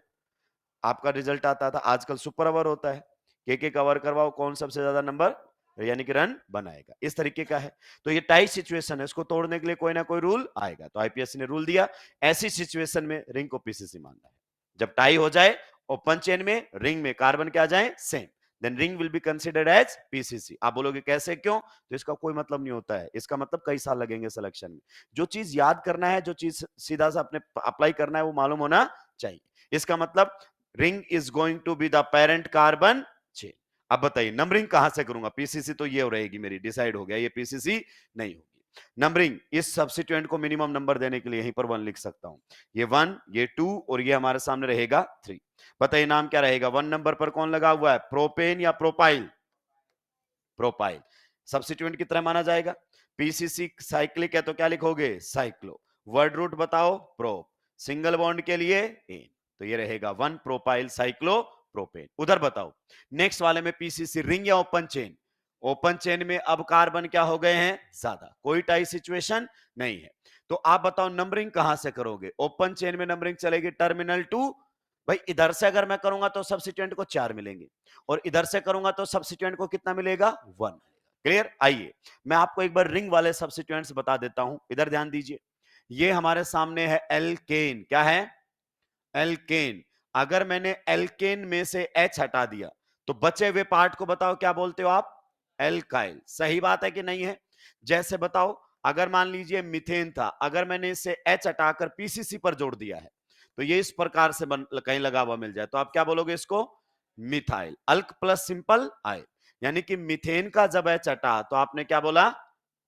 आपका रिजल्ट आता था। आजकल सुपर ओवर होता है, एक ओवर करवाओ, कौन सबसे ज्यादा नंबर यानी कि रन बनाएगा, इस तरीके का है। तो ये टाई सिचुएशन है, इसको तोड़ने के लिए कोई ना कोई रूल आएगा। तो आईपीएससी ने रूल दिया, ऐसी सिचुएशन में रिंग को पीसीसी मानना है। जब टाई हो जाए ओपन चेन में, रिंग में कार्बन क्या आ जाए? Same, then ring will be considered as PCC. आप बोलोगे कैसे, क्यों? तो इसका कोई मतलब नहीं होता है, इसका मतलब कई साल लगेंगे सिलेक्शन में। जो चीज याद करना है, जो चीज सीधा सा अपने अप्लाई करना है वो मालूम होना चाहिए। इसका मतलब ring is going to be the parent carbon chain. अब बताइए नंबरिंग कहां से करूंगा? पीसीसी तो ये रहेगी मेरी, डिसाइड हो गया, ये पीसीसी नहीं होगी। नंबरिंग इस सब्स्टिट्यूएंट को मिनिमम नंबर देने के लिए यहीं पर 1 लिख सकता हूं। ये 1, ये 2 और ये हमारे सामने रहेगा 3। बताइए नाम क्या रहेगा? 1 नंबर पर कौन लगा हुआ है? प्रोपेन या प्रोपाइल? प्रोपाइल। सब्स्टिट्यूएंट की तरह माना जाएगा। पीसीसी साइक्लिक है तो क्या लिखोगे? साइक्लो। वर्ड रूट बताओ प्रोप, सिंगल बॉन्ड के लिए एन, तो ये रहेगा 1 प्रोपाइल साइक्लोप्रोपेन। उधर बताओ नेक्स्ट वाले में पीसीसी रिंग या ओपन चेन, ओपन चेन में अब कार्बन क्या हो गए हैं ज्यादा, कोई टाई सिचुएशन नहीं है। तो आप बताओ नंबरिंग कहां से करोगे, ओपन चेन में नंबरिंग चलेगी टर्मिनल टू, भाई इधर से अगर मैं करूंगा तो सब्स्टिट्यूएंट को 4 मिलेंगे और इधर से करूंगा तो सब्स्टिट्यूएंट को कितना मिलेगा 1। क्लियर, आइए मैं आपको एक बार रिंग वाले सब्स्टिट्यूएंट्स बता देता हूं, इधर ध्यान दीजिए। ये हमारे सामने है एल्केन, क्या है एल्केन। अगर मैंने एल्केन में से एच हटा दिया तो बचे हुए पार्ट को बताओ क्या बोलते हो आप, एल्काइल। सही बात है कि नहीं है। जैसे बताओ अगर मान लीजिए मीथेन था, अगर मैंने इससे एच हटाकर पीसीसी पर जोड़ दिया है तो ये इस प्रकार से कहीं लगा हुआ मिल जाए तो आप क्या बोलोगे इसको, मिथाइल। अल्क प्लस सिंपल आइल, यानी कि मीथेन का जब एच हटा तो आपने क्या बोला,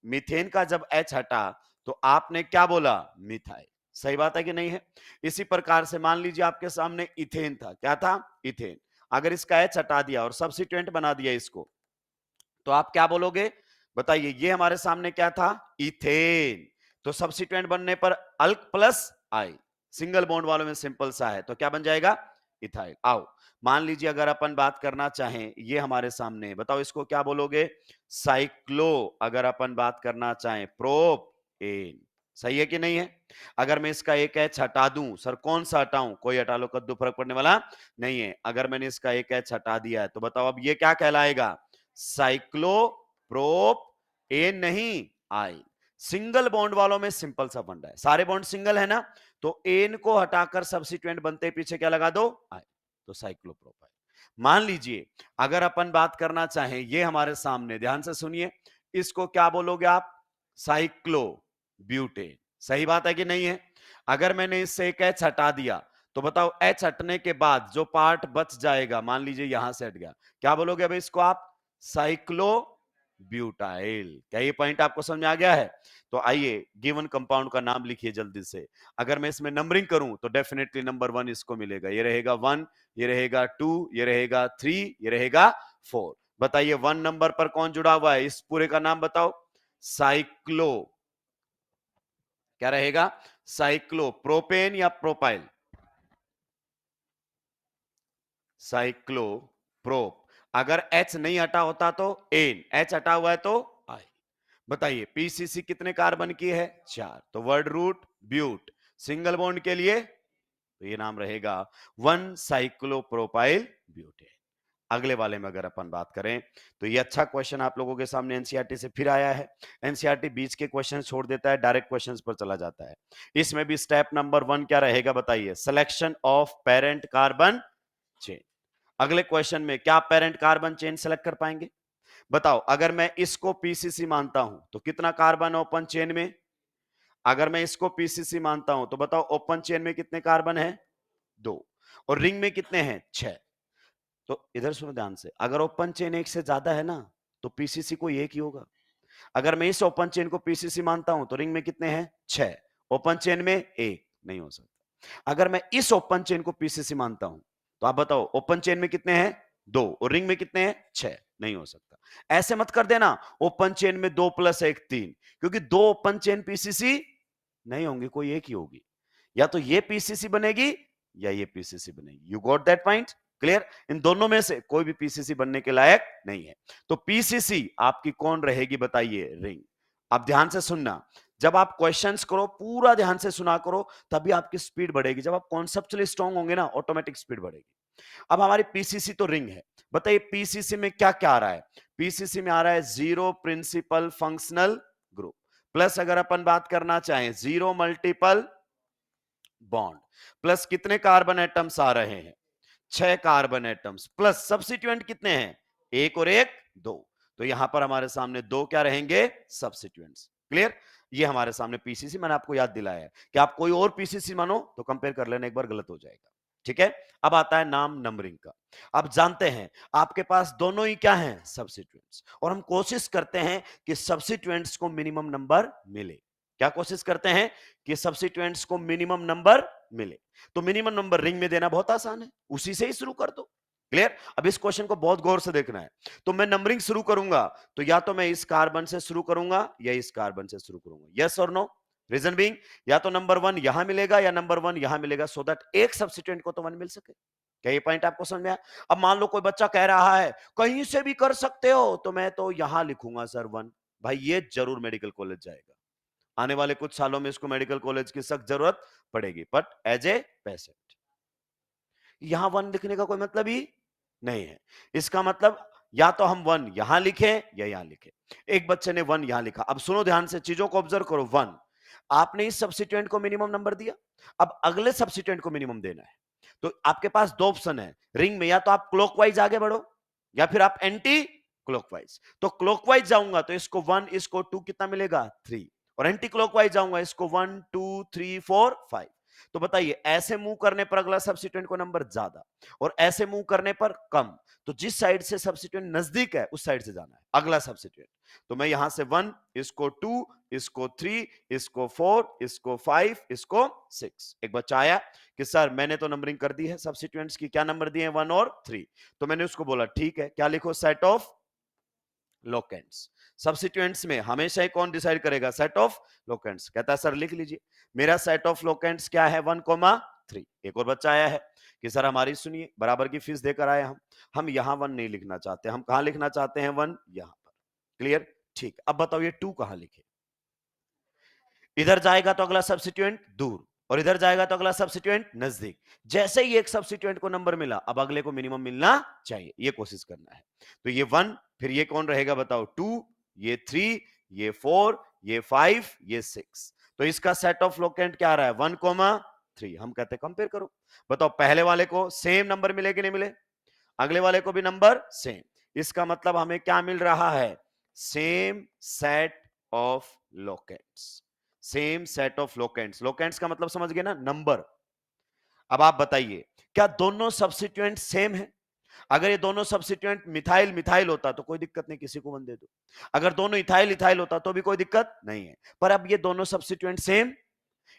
मीथेन का जब एच हटा तो आपने क्या बोला, मिथाइल। सही बात है कि नहीं है। इसी प्रकार से मान लीजिए आपके सामने इथेन था, क्या था इथेन, अगर इसका एच हटा दिया और सब्स्टिट्यूएंट बना दिया इसको तो आप क्या बोलोगे बताइए, ये हमारे सामने क्या था इथेन, तो सब्स्टिट्यूएंट बनने पर अल्क प्लस आई, सिंगल बॉन्ड वालों में सिंपल सा है तो क्या बन जाएगा इथाइल। आओ मान लीजिए अगर अपन बात करना चाहें, ये हमारे सामने बताओ इसको क्या बोलोगे साइक्लो, अगर अपन बात करना चाहें प्रोप एन। सही है कि नहीं है। अगर मैं इसका एक एच हटा दूं, सर कौन सा हटाऊं, कोई हटा लो, कद्दू फर्क पड़ने वाला नहीं है। अगर मैंने इसका एक एच हटा दिया है तो बताओ अब ये क्या कहलाएगा, साइक्लो प्रोप एन नहीं आई। सिंगल बॉन्ड वालों में सिंपल सा फंडा है, सारे बॉन्ड सिंगल है ना, तो एन को हटाकर सब्स्टिट्यूएंट बनते पीछे क्या लगा दो आई, तो साइक्लोप्रोपाइल। मान लीजिए अगर अपन बात करना चाहें, ये हमारे सामने ध्यान से सुनिए, इसको क्या बोलोगे आप, साइक्लो ब्यूटेन। सही बात है कि नहीं है। अगर मैंने इससे एक एच हटा दिया तो बताओ एच हटने के बाद जो पार्ट बच जाएगा, मान लीजिए यहां से हट गया, क्या बोलोगे अभी इसको आप, साइक्लो ब्यूटाइल। क्या ये पॉइंट आपको समझ में आ गया है। तो आइए गिवन कंपाउंड का नाम लिखिए जल्दी से। अगर मैं इसमें नंबरिंग करूं तो डेफिनेटली नंबर 1 इसको मिलेगा, ये रहेगा 1, ये रहेगा 2, ये रहेगा 3, ये रहेगा 4। बताइए 1 नंबर पर कौन जुड़ा हुआ है, इस पूरे का नाम बताओ, साइक्लो, क्या रहेगा साइक्लो प्रोपेन या प्रोपाइल, साइक्लो प्रोप। अगर एच नहीं हटा होता तो एन, एच हटा हुआ है तो आई। बताइए पीसीसी कितने कार्बन की है 4, तो word root but, single bond के लिए तो ये नाम रहेगा 1 साइक्लोप्रोपाइल ब्यूटेन। अगले वाले में अगर अपन बात करें तो ये अच्छा क्वेश्चन आप लोगों के सामने एनसीईआरटी से फिर आया है। एनसीईआरटी बीच के क्वेश्चन छोड़ देता है, डायरेक्ट क्वेश्चंस पर चला जाता है। इसमें भी स्टेप नंबर 1 क्या रहेगा बताइए, selection of parent carbon chain. अगले क्वेश्चन में क्या पेरेंट कार्बन चेन सेलेक्ट कर पाएंगे, बताओ। अगर मैं इसको पीसीसी मानता हूं तो कितना कार्बन ओपन चेन में, अगर मैं इसको पीसीसी मानता हूं तो बताओ ओपन चेन में कितने कार्बन है 2 और रिंग में कितने हैं 6। तो इधर सुनो ध्यान से, अगर ओपन चेन एक से ज्यादा है ना तो पीसीसी को एक ही होगा। अगर मैं इस ओपन चेन को पीसीसी मानता हूं तो रिंग में कितने हैं 6, ओपन चेन में एक नहीं हो सकता। अगर मैं इस ओपन चेन को पीसीसी मानता हूं तो आप बताओ ओपन चेन में कितने हैं 2 और रिंग में कितने हैं 6, नहीं हो सकता। ऐसे मत कर देना ओपन चेन में 2 + 1 3, क्योंकि 2 ओपन चेन पीसीसी नहीं होंगी, कोई एक ही होगी, या तो ये पीसीसी बनेगी या ये पीसीसी बनेगी। You got that point, clear. इन दोनों में से कोई भी पीसीसी बनने के लायक नहीं है, तो पीसीसी आपकी कौन रहेगी बताइए, रिंग। अब ध्यान से सुनना, जब आप क्वेश्चंस करो पूरा ध्यान से सुना करो, तभी आपकी स्पीड बढ़ेगी। जब आप कॉन्सेप्चुअली स्ट्रांग होंगे ना, ऑटोमेटिक स्पीड बढ़ेगी। अब हमारी पीसीसी तो रिंग है, बताइए पीसीसी में क्या क्या आ रहा है। पीसीसी में आ रहा है 0 प्रिंसिपल फंक्शनल ग्रुप, प्लस अगर अपन बात करना चाहें 0 मल्टीपल बॉन्ड, प्लस कितने कार्बन एटम्स आ रहे हैं 6 कार्बन एटम्स, प्लस सब्स्टिट्यूएंट कितने हैं 1 और 1 2, तो यहां पर हमारे सामने 2 क्या रहेंगे सब्स्टिट्यूएंट्स। क्लियर, ये हमारे सामने पीसीसी, मैंने आपको याद दिलाया है कि आप कोई और पीसीसी मानो तो कंपेयर कर लेना एक बार, गलत हो जाएगा। ठीक है, अब आता है नाम नंबरिंग का। अब जानते हैं आपके पास दोनों ही क्या हैं सब्स्टिट्यूएंट्स, और हम कोशिश करते हैं कि सब्स्टिट्यूएंट्स को मिनिमम नंबर मिले। क्या कोशिश करते हैं कि सब्स्टिट्यूएंट्स को मिनिमम नंबर मिले, तो मिनिमम नंबर रिंग में देना बहुत आसान है, उसी से ही शुरू कर दो। क्लियर, अब इस क्वेश्चन को बहुत गौर से देखना है। तो मैं नंबरिंग शुरू करूंगा तो या तो मैं इस कार्बन से शुरू करूंगा या इस कार्बन से शुरू करूंगा, यस और नो, रीजन बीइंग, या तो नंबर 1 यहां मिलेगा या नंबर 1 यहां मिलेगा, सो दैट एक सब्स्टिट्यूएंट को तो 1 मिल सके। क्या ये पॉइंट आपको समझ में आया? अब मान लो कोई बच्चा कह रहा है कहीं से भी कर सकते हो, तो मैं तो यहां लिखूंगा सर 1। भाई ये जरूर मेडिकल कॉलेज जाएगा, आने वाले कुछ सालों में इसको मेडिकल कॉलेज की सख्त जरूरत पड़ेगी, बट एज ए पेशेंट यहां 1 लिखने का कोई मतलब ही नहीं है। इसका मतलब या तो हम 1 यहां लिखें या यहां लिखें। एक बच्चे ने 1 यहां लिखा, अब सुनो ध्यान से, चीजों को ऑब्जर्व करो। 1 आपने इस सब्स्टिट्यूएंट को मिनिमम नंबर दिया, अब अगले सब्स्टिट्यूएंट को मिनिमम देना है। तो आपके पास दो ऑप्शन है रिंग में, या तो आप क्लॉकवाइज आगे बढ़ो या फिर आप एंटी क्लॉकवाइज। तो क्लॉकवाइज जाऊंगा तो इसको 1 इसको 2 कितना मिलेगा 3, और एंटी क्लॉकवाइज जाऊंगा इसको 1 2 3 4 5। तो बताइए ऐसे मूव करने पर अगला सब्स्टिट्यूएंट को नंबर ज्यादा और ऐसे मूव करने पर कम, तो जिस साइड से सब्स्टिट्यूएंट नजदीक है उस साइड से जाना है अगला सब्स्टिट्यूएंट। तो मैं यहां से 1 इसको 2 इसको 3 इसको 4 इसको 5 इसको 6। एक बच्चा आया कि सर मैंने तो नंबरिंग कर दी है सब्स्टिट्यूएंट्स की, क्या नंबर दिए 1 और 3। तो मैंने उसको बोला ठीक है, क्या लिखो, सेट ऑफ लोकेंट्स। सब्स्टिट्यूएंट्स में हमेशा ही कौन डिसाइड करेगा, सेट ऑफ लोकेंट्स। कहता है सर लिख लीजिए, मेरा सेट ऑफ लोकेंट्स क्या है 1,3। एक और बच्चा आया है कि सर हमारी सुनिए, बराबर की फीस देकर आए हम यहां 1 नहीं लिखना चाहते, हम कहां लिखना चाहते हैं 1 यहां पर। क्लियर? ठीक, अब बताओ ये 2 कहां लिखे? इधर जाएगा तो अगला सब्स्टिट्यूएंट दूर और इधर जाएगा तो अगला सब्स्टिट्यूएंट नजदीक। जैसे ही एक सब्स्टिट्यूएंट को नंबर मिला अब अगले को मिनिमम मिलना चाहिए, ये कोशिश करना है। तो ये 1, फिर ये कौन रहेगा बताओ 2, ये 3, ये 4, ये 5, ये 6। तो इसका सेट ऑफ लोकेंट क्या आ रहा है 1,3। हम कहते हैं कंपेयर करो, बताओ पहले वाले को सेम नंबर मिले कि नहीं मिले, अगले वाले को भी नंबर सेम। इसका मतलब हमें क्या मिल रहा है, same set of locants. Same set of locants, locants का मतलब समझ गए ना, नंबर। अब आप बताइए क्या दोनों सब्स्टिट्यूएंट सेम है? अगर ये दोनों सब्स्टिट्यूएंट मिथाइल मिथाइल होता तो कोई दिक्कत नहीं, किसी को 1 दे दो। अगर दोनों इथाइल इथाइल होता तो भी कोई दिक्कत नहीं है। पर अब ये दोनों सब्स्टिट्यूएंट सेम,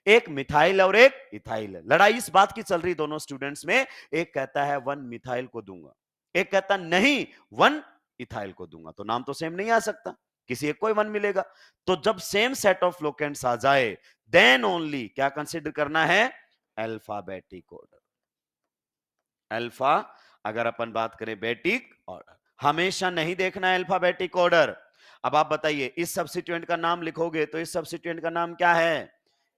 एक मिथाइल और एक इथाइल है। लड़ाई इस बात की चल रही दोनों स्टूडेंट्स में, एक कहता है 1 मिथाइल को दूंगा, एक कहता नहीं 1 इथाइल को दूंगा। तो नाम तो सेम नहीं आ सकता, किसी एक को 1 मिलेगा। तो जब सेम सेट ऑफ लोकेंट्स आ जाए देन ओनली क्या कंसीडर करना है, अल्फाबेटिक ऑर्डर। अल्फा अगर अपन बात करें बेटिक ऑर्डर, हमेशा नहीं देखना है अल्फाबेटिक ऑर्डर। अब आप बताइए इस सब्स्टिट्यूएंट का नाम लिखोगे तो इस सब्स्टिट्यूएंट का नाम क्या है,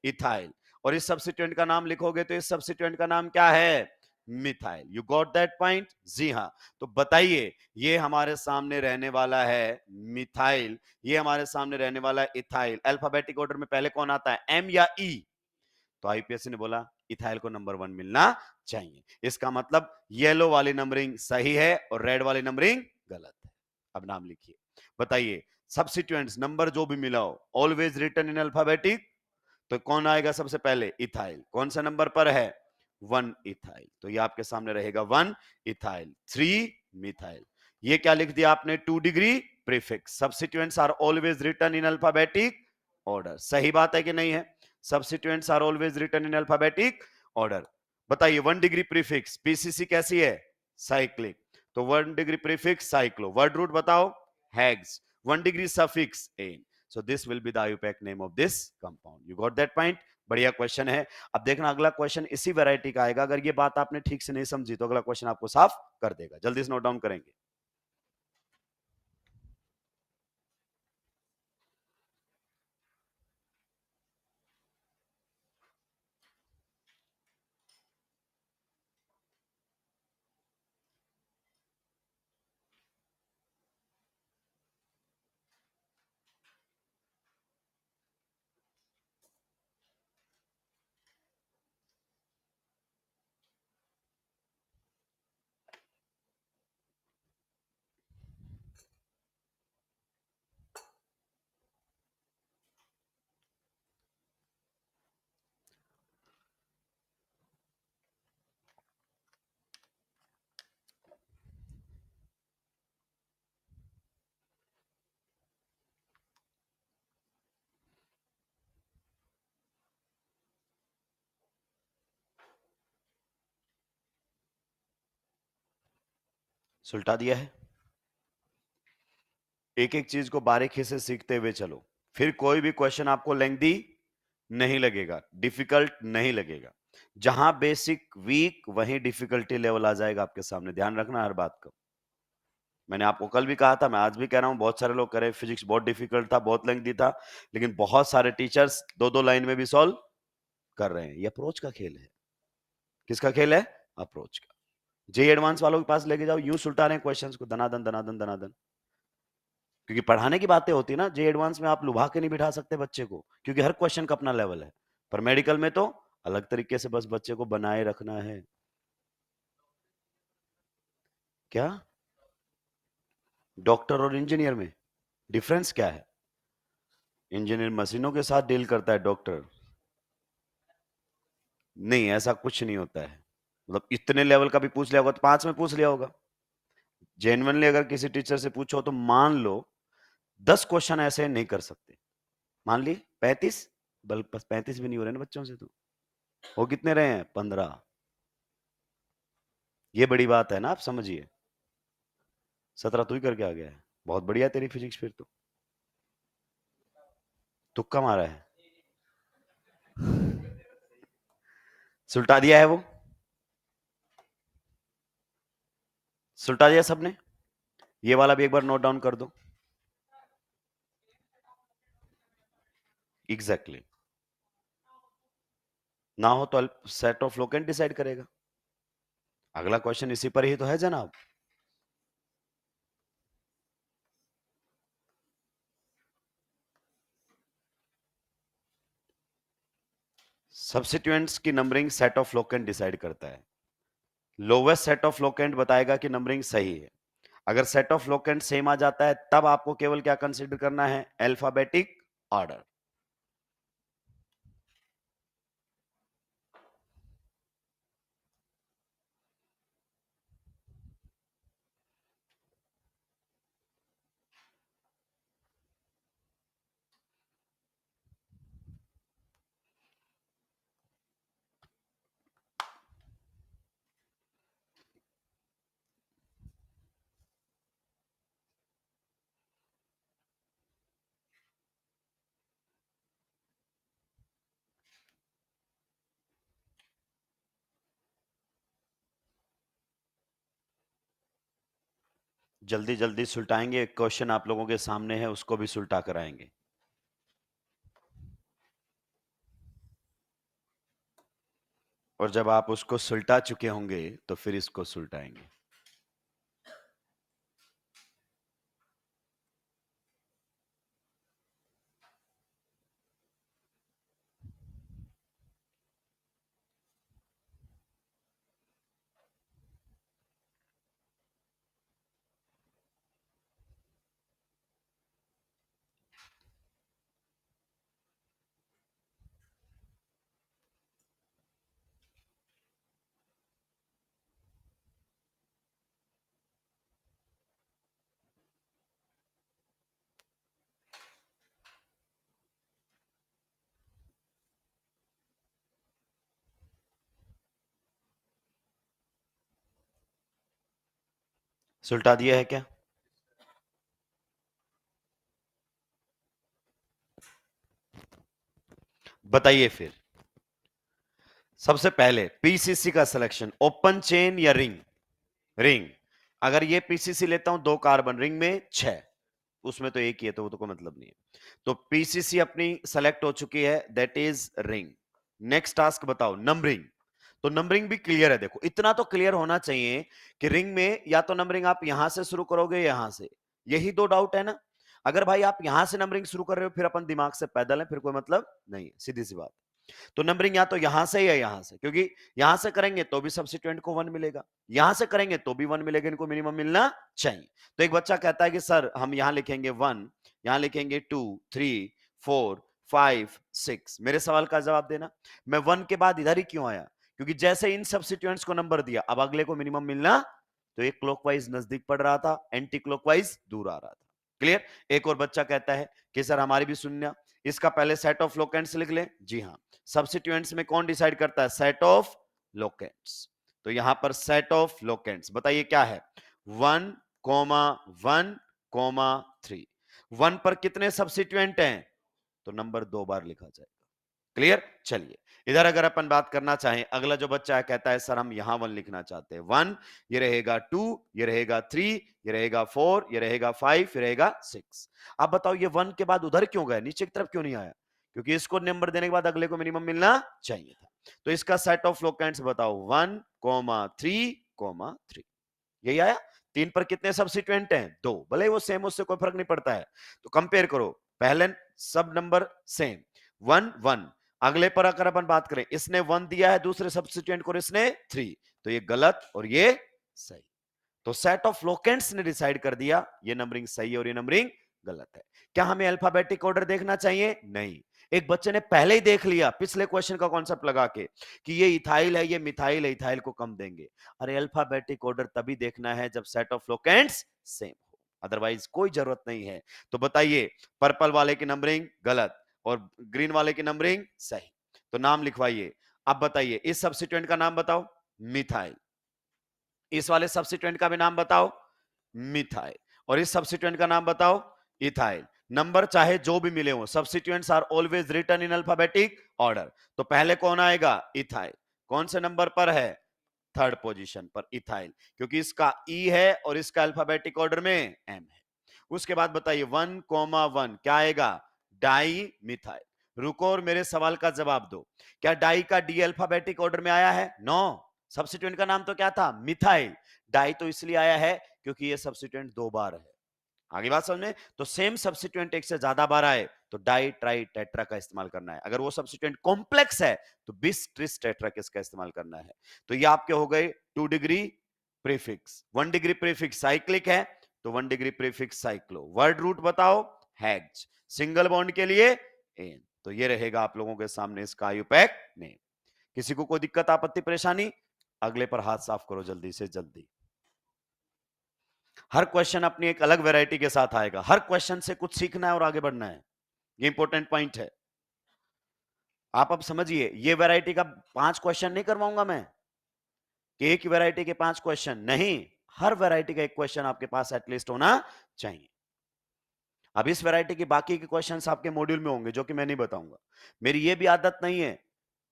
इथाइल, और इस सब्स्टिट्यूएंट का नाम लिखोगे तो इस सब्स्टिट्यूएंट का नाम क्या है, methyl. You got that point? जी हाँ। तो बताइए ये हमारे सामने रहने वाला है मिथाइल, ये हमारे सामने रहने वाला है इथाइल। अल्फाबेटिक ऑर्डर में पहले कौन आता है, एम या ई? तो आईपीएससी ने बोला इथाइल को नंबर 1 मिलना चाहिए। इसका मतलब येलो वाली नंबरिंग सही है और रेड वाली नंबरिंग गलत है। अब नाम लिखिए, बताइए सब्स्टिट्यूएंट्स नंबर जो भी मिला हो ऑलवेज रिटन इन अल्फाबेटिक। तो कौन आएगा सबसे पहले, इथाइल। कौन सा नंबर पर है, 1 इथाइल। तो ये आपके सामने रहेगा 1 इथाइल 3 मिथाइल। ये क्या लिख दिया आपने, 2 degree prefix. Substituents are always written in alphabetic order. सही बात है कि नहीं है, substituents are always written in alphabetic order. बताइए 1 डिग्री प्रीफिक्स पीसीसी कैसी है, साइक्लिक। तो 1 degree prefix cyclo, word root बताओ, hex. 1 degree suffix ane. So this will be the IUPAC name of this compound. You got that point? बढ़िया question है। अब देखना अगला क्वेश्चन इसी वैरायटी का आएगा, अगर ये बात आपने ठीक से नहीं समझी तो अगला क्वेश्चन आपको साफ कर देगा। जल्दी से नोट डाउन करेंगे। सुलटा दिया है। एक एक चीज को बारीकी से सीखते हुए चलो, फिर कोई भी क्वेश्चन आपको लेंथी नहीं लगेगा, डिफिकल्ट नहीं लगेगा। जहां बेसिक वीक वहीं डिफिकल्टी लेवल आ जाएगा आपके सामने, ध्यान रखना हर बात का। मैंने आपको कल भी कहा था, मैं आज भी कह रहा हूं, बहुत सारे लोग कह रहे हैं फिजिक्स बहुत डिफिकल्ट था, बहुत लेंथी था, लेकिन बहुत सारे टीचर्स दो दो लाइन में भी सॉल्व कर रहे हैं। ये अप्रोच का खेल है। किसका खेल है? अप्रोच का। जे एडवांस वालों के पास लेके जाओ, यूं सुलटा रहे हैं क्वेश्चंस को, दनादन दनादन दनादन। क्योंकि पढ़ाने की बातें होती है ना, जे एडवांस में आप लुभा के नहीं बिठा सकते बच्चे को, क्योंकि हर क्वेश्चन का अपना लेवल है। पर मेडिकल में तो अलग तरीके से बस बच्चे को बनाए रखना है। क्या? डॉक्टर और इंजीनियर में डिफरेंस क्या है? इंजीनियर मशीनों के साथ डील करता है, डॉक्टर नहीं। ऐसा कुछ नहीं होता है। मतलब इतने लेवल का भी पूछ लिया होगा तो 5 में पूछ लिया होगा। जेन्युइनली अगर किसी टीचर से पूछो तो मान लो 10 क्वेश्चन ऐसे नहीं कर सकते। मान ली 35, बल्कि 35 भी नहीं हो रहे ना बच्चों से। तो वो कितने रहे हैं? 15। ये बड़ी बात है ना, आप समझिए। 17 तू ही करके आ गया है, बहुत बढ़िया तेरी फिजिक्स फिर तो। तुक्का मारा है, सुलटा दिया है वो, सुलटा दिया सबने। ये वाला भी एक बार नोट डाउन कर दो। Exactly exactly. ना हो तो सेट ऑफ लोकेंट डिसाइड करेगा। अगला क्वेश्चन इसी पर ही तो है जनाब। सब्स्टिट्यूएंट्स की numbering set of locant decide करता है। लोवेस्ट सेट ऑफ लोकेंट बताएगा कि नंबरिंग सही है। अगर सेट ऑफ लोकेंट सेम आ जाता है तब आपको केवल क्या कंसीडर करना है? Alphabetic order. जल्दी जल्दी सुलटाएंगे, एक क्वेश्चन आप लोगों के सामने है, उसको भी सुलटा कराएंगे। और जब आप उसको सुलटा चुके होंगे तो फिर इसको सुलटाएंगे। सुलटा दिया है क्या? बताइए फिर। सबसे पहले पीसीसी का सिलेक्शन, ओपन चेन या रिंग? रिंग। अगर ये पीसीसी लेता हूं, 2 कार्बन, रिंग में 6, उसमें तो एक ही है तो वो तो कोई मतलब नहीं है। तो पीसीसी अपनी सेलेक्ट हो चुकी है, that is ring. Next task बताओ, नंबरिंग। तो नंबरिंग भी क्लियर है। देखो इतना तो क्लियर होना चाहिए कि रिंग में या तो नंबरिंग आप यहां से शुरू करोगे यहां से, यही 2 डाउट है ना। अगर भाई आप यहां से नंबरिंग शुरू कर रहे हो फिर अपन दिमाग से पैदल है, फिर कोई मतलब नहीं है, सीधी सी बात। तो नंबरिंग या तो यहां से या यहां से, क्योंकि यहां से करेंगे तो भी सब्स्टिट्यूएंट को 1 मिलेगा, यहां से करेंगे तो भी 1 मिलेगा, इनको मिनिमम मिलना चाहिए। तो एक बच्चा कहता है कि सर हम यहां लिखेंगे 1, यहां लिखेंगे 2, 3, 4, 5, 6। मेरे सवाल का जवाब देना, मैं 1 के बाद इधर ही क्यों आया? क्योंकि जैसे इन सब्स्टिट्यूएंट्स को नंबर दिया, अब अगले को मिनिमम मिलना, तो एक क्लॉकवाइज नजदीक पड़ रहा था, एंटी क्लॉकवाइज दूर आ रहा था। क्लियर? एक और बच्चा कहता है कि सर हमारी भी सुनना, इसका पहले सेट ऑफ लोकेंट्स लिख ले। जी हां, सब्स्टिट्यूएंट्स में कौन डिसाइड करता है? Set of locants. तो यहां पर सेट ऑफ लोकेंट्स बताइए क्या है? 1, 1, 3। 1 पर कितने सब्स्टिट्यूएंट हैं? तो नंबर 2 बार लिखा जाएगा। क्लियर। चलिए इधर अगर अपन बात करना चाहें, अगला जो बच्चा है कहता है सर हम यहां 1 लिखना चाहते हैं। 1 ये रहेगा 2, ये रहेगा 3, ये रहेगा 4, ये रहेगा 5, ये रहेगा 6। अब बताओ ये 1 के बाद उधर क्यों गए, नीचे की तरफ क्यों नहीं आया? क्योंकि इसको नंबर देने के बाद अगले को मिनिमम मिलना चाहिए था। तो इसका सेट ऑफ लोकेंट्स बताओ 1, 3, 3। यही आया। 3 पर कितने सब्स्टिट्यूएंट हैं? 2। भले वो सेम, उससे कोई फर्क नहीं पड़ता है। तो कंपेयर करो, पहले सब नंबर सेम 1 1। अगले पर अगर अपन बात करें, इसने 1 दिया है दूसरे सब्स्टिट्यूएंट को, इसने 3, तो ये गलत और ये सही। तो सेट ऑफ लोकेंट्स ने डिसाइड कर दिया ये नंबरिंग सही है और ये नंबरिंग गलत है। क्या हमें अल्फाबेटिक ऑर्डर देखना चाहिए? नहीं। एक बच्चे ने पहले ही देख लिया पिछले क्वेश्चन का कॉन्सेप्ट लगा के कि ये इथाइल है, ये मिथाइल है, इथाइल को कम देंगे। अरे अल्फाबेटिक ऑर्डर तभी देखना है जब सेट ऑफ लोकेंट्स सेम हो, अदरवाइज कोई जरूरत नहीं है। तो बताइए, पर्पल वाले की नंबरिंग गलत और ग्रीन वाले की नंबरिंग सही। तो नाम लिखवाइए। अब बताइए इस सब्स्टिट्यूएंट का नाम बताओ, मिथाइल। इस वाले सब्स्टिट्यूएंट का भी नाम बताओ, मिथाइल। और इस सब्स्टिट्यूएंट का नाम बताओ, इथाइल। नंबर चाहे जो भी मिले हो, substituents are always written in alphabetic order. तो पहले कौन आएगा? इथाइल। कौन से नंबर पर है? थर्ड पोजीशन पर इथाइल, क्योंकि इसका ई है और इसका अल्फाबेटिक ऑर्डर में एम है। उसके बाद बताइए 1,1 क्या आएगा? Di methyl. रुको और मेरे सवाल का जवाब दो। क्या डाई का डी अल्फाबेटिक ऑर्डर में आया है? नो। सब्स्टिट्यूएंट का नाम तो क्या था? मिथाइल। डाई तो इसलिए आया है क्योंकि ये सब्स्टिट्यूएंट 2 बार है। आगे बात समझ में? तो सेम सब्स्टिट्यूएंट एक से ज्यादा बार आए तो डाई ट्राई टेट्रा का इस्तेमाल करना है। अगर वो सब्स्टिट्यूएंट कॉम्प्लेक्स है तो बिस ट्रिस टेट्रा का इस्तेमाल करना है। तो ये आपके हो गए 2 degree prefix. 1 degree prefix cyclic है तो 1 degree prefix cyclo. Word root बताओ, हेक्स। सिंगल बॉन्ड के लिए एन। तो ये रहेगा आप लोगों के सामने इसका आयुपैक नेम। किसी को कोई दिक्कत आपत्ति परेशानी? अगले पर हाथ साफ करो जल्दी से जल्दी। हर क्वेश्चन अपनी एक अलग वैरायटी के साथ आएगा। हर क्वेश्चन से कुछ सीखना है और आगे बढ़ना है। ये इंपॉर्टेंट पॉइंट है। आप अब समझिए, ये वैरायटी का 5 क्वेश्चन नहीं करवाऊंगा मैं कि एक ही वैरायटी के 5 क्वेश्चन नहीं। हर वैरायटी का एक क्वेश्चन आपके पास एटलीस्ट होना चाहिए। अब इस वैरायटी के बाकी के क्वेश्चंस आपके मॉड्यूल में होंगे जो कि मैं नहीं बताऊंगा। मेरी ये भी आदत नहीं है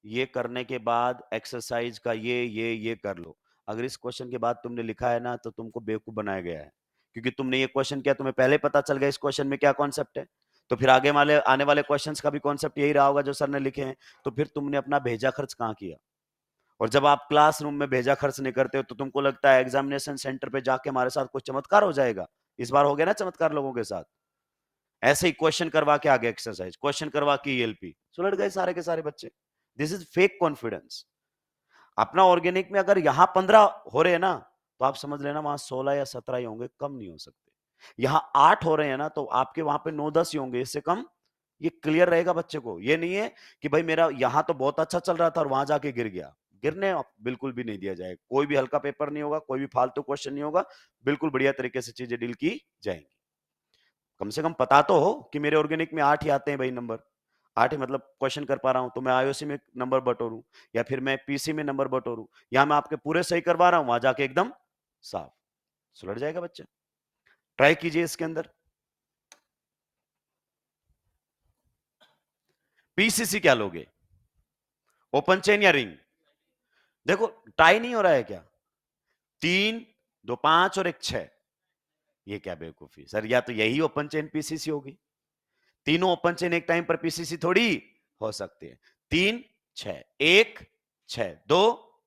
ये करने के बाद एक्सरसाइज का ये कर लो। अगर इस क्वेश्चन के बाद तुमने लिखा है ना तो तुमको बेवकूफ बनाया गया है, क्योंकि तुमने ये क्वेश्चन किया, तुम्हें पहले पता चल गया इस क्वेश्चन में क्या कॉन्सेप्ट है। तो फिर आगे वाले आने वाले क्वेश्चंस का भी कॉन्सेप्ट यही रहा होगा जो सर ने लिखे हैं। तो फिर तुमने अपना भेजा खर्च कहाँ किया? और जब आप क्लासरूम में भेजा खर्च नहीं करते हो तो तुमको लगता है एग्जामिनेशन सेंटर पे जाके हमारे साथ कुछ चमत्कार हो जाएगा। इस बार हो गया ना चमत्कार लोगों के साथ। ऐसे ही क्वेश्चन करवा के आगे एक्सरसाइज, क्वेश्चन करवा के ईएलपी, सुलट गए सारे के सारे बच्चे। This is fake confidence. अपना ऑर्गेनिक में अगर यहां 15 हो रहे हैं ना तो आप समझ लेना वहां 16 या 17 ही होंगे, कम नहीं हो सकते। यहां 8 हो रहे हैं ना तो आपके वहां पे 9-10 ही होंगे, इससे कम। ये क्लियर रहेगा बच्चे को। ये नहीं है कि भाई मेरा यहां तो बहुत अच्छा चल रहा था और वहां जाके गिर गया। गिरने बिल्कुल भी नहीं दिया जाएगा। कोई भी हल्का पेपर नहीं होगा, कोई भी फालतू क्वेश्चन नहीं होगा। बिल्कुल बढ़िया तरीके से चीजें डील की जाएंगी। कम से कम पता तो हो कि मेरे ऑर्गेनिक में 8 ही आते हैं भाई नंबर। 8 ही मतलब क्वेश्चन कर पा रहा हूं तो मैं आईओसी में नंबर बटोरूं या फिर मैं पीसी में नंबर बटोरूं। यहां मैं आपके पूरे सही करवा रहा हूं, वहां जाके एकदम साफ। सुलट जाएगा बच्चा। ट्राई कीजिए इसके अंदर। पीसीसी क्या लोगे? ओपन चेन या रिंग? देखो टाई नहीं हो रहा है क्या? 3 2 5 और 1 6। ये क्या बेवकूफी सर, या तो यही ओपन चेन पीसीसी होगी। तीनों ओपन चेन एक टाइम पर पीसीसी थोड़ी हो सकती है। 3 6 1 6 2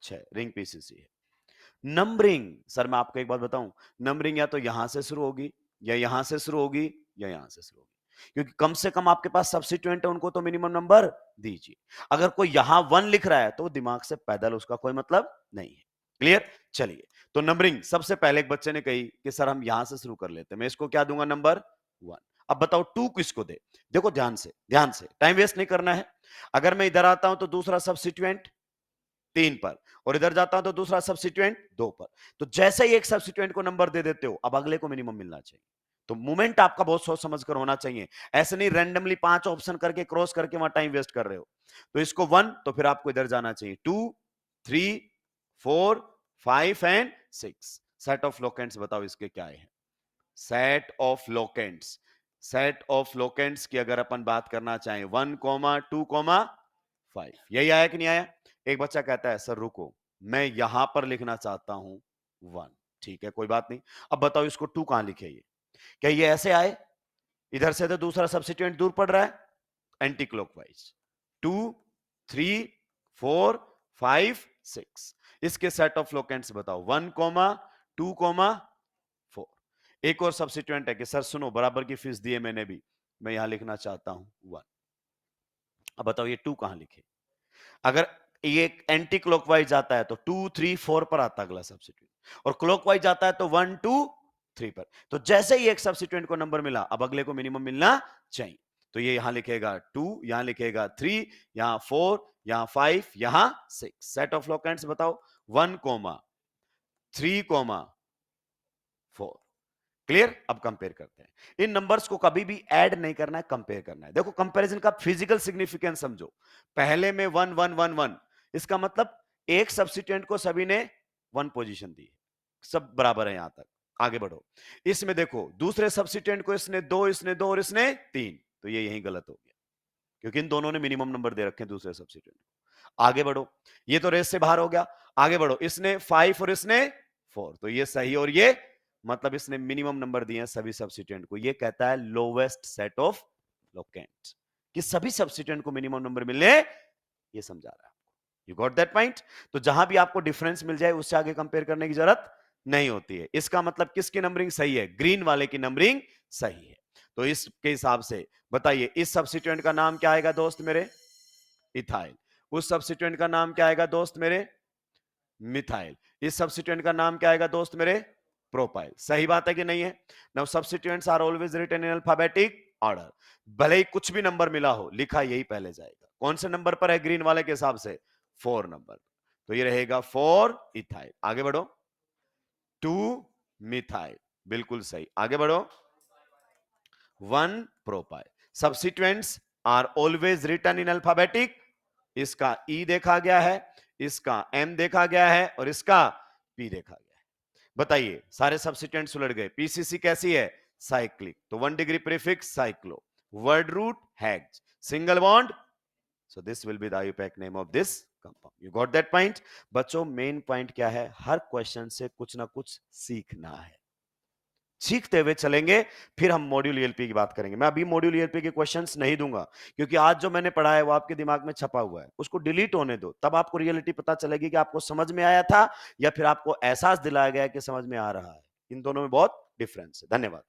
6 रिंग पीसीसी है। नंबरिंग सर मैं आपको एक बात बताऊं, नंबरिंग या तो यहां से शुरू होगी या यहां से शुरू होगी या यहां से शुरू होगी, क्योंकि कम से कम आपके पास सब्स्टिट्यूएंट है, उनको तो मिनिमम नंबर दीजिए। अगर कोई यहां 1 लिख रहा है तो दिमाग से पैदल उसका कोई मतलब नहीं है। क्लियर? चलिए, तो नंबरिंग सबसे पहले एक बच्चे ने कही कि सर हम यहां से शुरू कर लेते हैं, मैं इसको क्या दूंगा? नंबर 1। अब बताओ 2 किसको दे? देखो ध्यान से टाइम वेस्ट नहीं करना है। अगर मैं इधर आता हूं तो दूसरा सब्स्टिट्यूएंट 3 पर और इधर जाता हूं तो दूसरा सब्स्टिट्यूएंट 2 पर। तो जैसे ही एक सब्स्टिट्यूएंट को नंबर दे देते हो अब अगले को मिनिमम मिलना चाहिए। तो मूवमेंट आपका बहुत सोच समझ कर होना चाहिए। ऐसे नहीं रैंडमली 5 ऑप्शन करके क्रॉस करके वहां टाइम वेस्ट कर रहे हो। तो इसको 1 तो फिर आपको इधर जाना चाहिए 2 3 4 5 एंड 6। सेट ऑफ लोकेंट्स बताओ इसके क्या है? Set of locants. Set of locants की अगर अपन बात करना चाहें 1 2 3 5। यही आया कि नहीं आया? एक बच्चा कहता है सर रुको, मैं यहां पर लिखना चाहता हूं 1। ठीक है, कोई बात नहीं। अब बताओ इसको 2 कहां लिखे? ये क्या ये ऐसे आए? इधर से तो दूसरा सब्स्टिट्यूएंट दूर पड़ रहा है, एंटी क्लॉकवाइज। 2, 3, 4, 5, 6। इसके सेट ऑफ लोकेंट्स बताओ, 1, 2, 4। एक और सब्स्टिट्यूएंट है कि सर सुनो, बराबर की फीस दी है मैंने भी, मैं यहां लिखना चाहता हूं 1। अब बताओ ये 2 कहां लिखे? अगर ये एंटी क्लॉकवाइज आता है तो 2, 3, 4 पर आता है अगला सब्स्टिट्यूएंट, और क्लॉकवाइज आता है तो 1, 2, 3 पर। तो जैसे ही एक सब्स्टिट्यूएंट को नंबर मिला, अब अगले को मिनिमम मिलना चाहिए। तो ये यहां लिखेगा 2, यहां लिखेगा 3, यहां 4, यहां 5, यहां 6। सेट ऑफ लोकेंट्स बताओ, 1, 3, 4। क्लियर? अब कंपेयर करते हैं। इन नंबर्स को कभी भी ऐड नहीं करना है, कंपेयर करना है। देखो कंपैरिजन का फिजिकल सिग्निफिकेंस समझो। पहले में 1, 1, 1, 1, इसका मतलब एक सब्स्टिट्यूएंट को सभी ने 1 पोजीशन दी, सब बराबर है यहां तक। आगे बढ़ो, इसमें देखो दूसरे सब्स्टिट्यूएंट को इसने 2, इसने 2 और इसने 3, तो ये यही गलत हो गया, क्योंकि इन दोनों ने मिनिमम नंबर दे रखे हैं दूसरे सब्स्टिट्यूएंट को। आगे बढ़ो, ये तो रेस से बाहर हो गया। आगे बढ़ो, इसने 5 और इसने 4, तो ये सही, और ये मतलब इसने मिनिमम नंबर दिए हैं सभी सब्स्टिट्यूएंट को। ये कहता है लोवेस्ट सेट ऑफ लोकेंट, कि सभी सब्स्टिट्यूएंट को मिनिमम नंबर मिलने, ये समझा रहा है। You got that point? तो जहां भी आपको डिफरेंस मिल जाए उससे आगे कंपेयर करने की जरूरत नहीं होती है। इसका मतलब किसकी नंबरिंग सही है? ग्रीन वाले की नंबरिंग सही है। तो इसके हिसाब से बताइए, इस सब्स्टिट्यूएंट का नाम क्या आएगा दोस्त मेरे? इथाइल। उस सब्स्टिट्यूएंट का नाम क्या आएगा दोस्त मेरे? मिथाइल। इस सब्स्टिट्यूएंट का नाम क्या आएगा दोस्त मेरे? प्रोपाइल। सही बात है कि नहीं है? Now substituents are always written in alphabetic order. भले ही कुछ भी नंबर मिला हो, लिखा यही पहले जाएगा। कौन से नंबर पर है ग्रीन वाले के हिसाब से? 4 नंबर। तो ये रहेगा 4 इथाइल। आगे बढ़ो, 2 मिथाइल, बिल्कुल सही। आगे बढ़ो, 1 propyl. Substituents are always written in alphabetic. इसका ई देखा गया है, इसका एम देखा गया है, और इसका पी देखा गया है। बताइए, सारे सब्स्टिट्यूएंट्स उलट गए। पीसीसी कैसी है? साइक्लिक, तो 1 degree prefix cyclo, word root hex, single bond, so this will be the IUPAC name of this compound. You got that point? बच्चों मेन पॉइंट क्या है? हर क्वेश्चन से कुछ ना कुछ सीखना है, सीखते हुए चलेंगे, फिर हम मॉड्यूल ईएलपी की बात करेंगे। मैं अभी मॉड्यूल ईएलपी के क्वेश्चंस नहीं दूंगा, क्योंकि आज जो मैंने पढ़ा है वो आपके दिमाग में छपा हुआ है, उसको डिलीट होने दो, तब आपको रियलिटी पता चलेगी कि आपको समझ में आया था या फिर आपको एहसास दिलाया गया कि समझ में आ रहा है। इन दोनों में बहुत डिफरेंस है। धन्यवाद।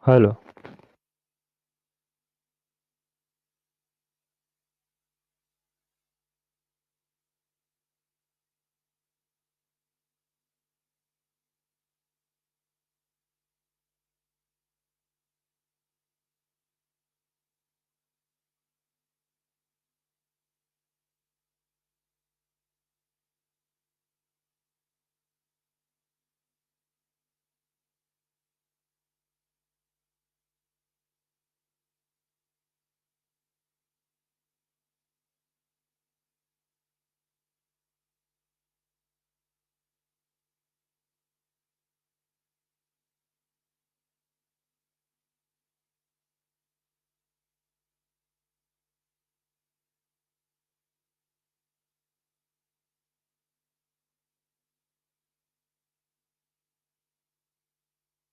हेलो।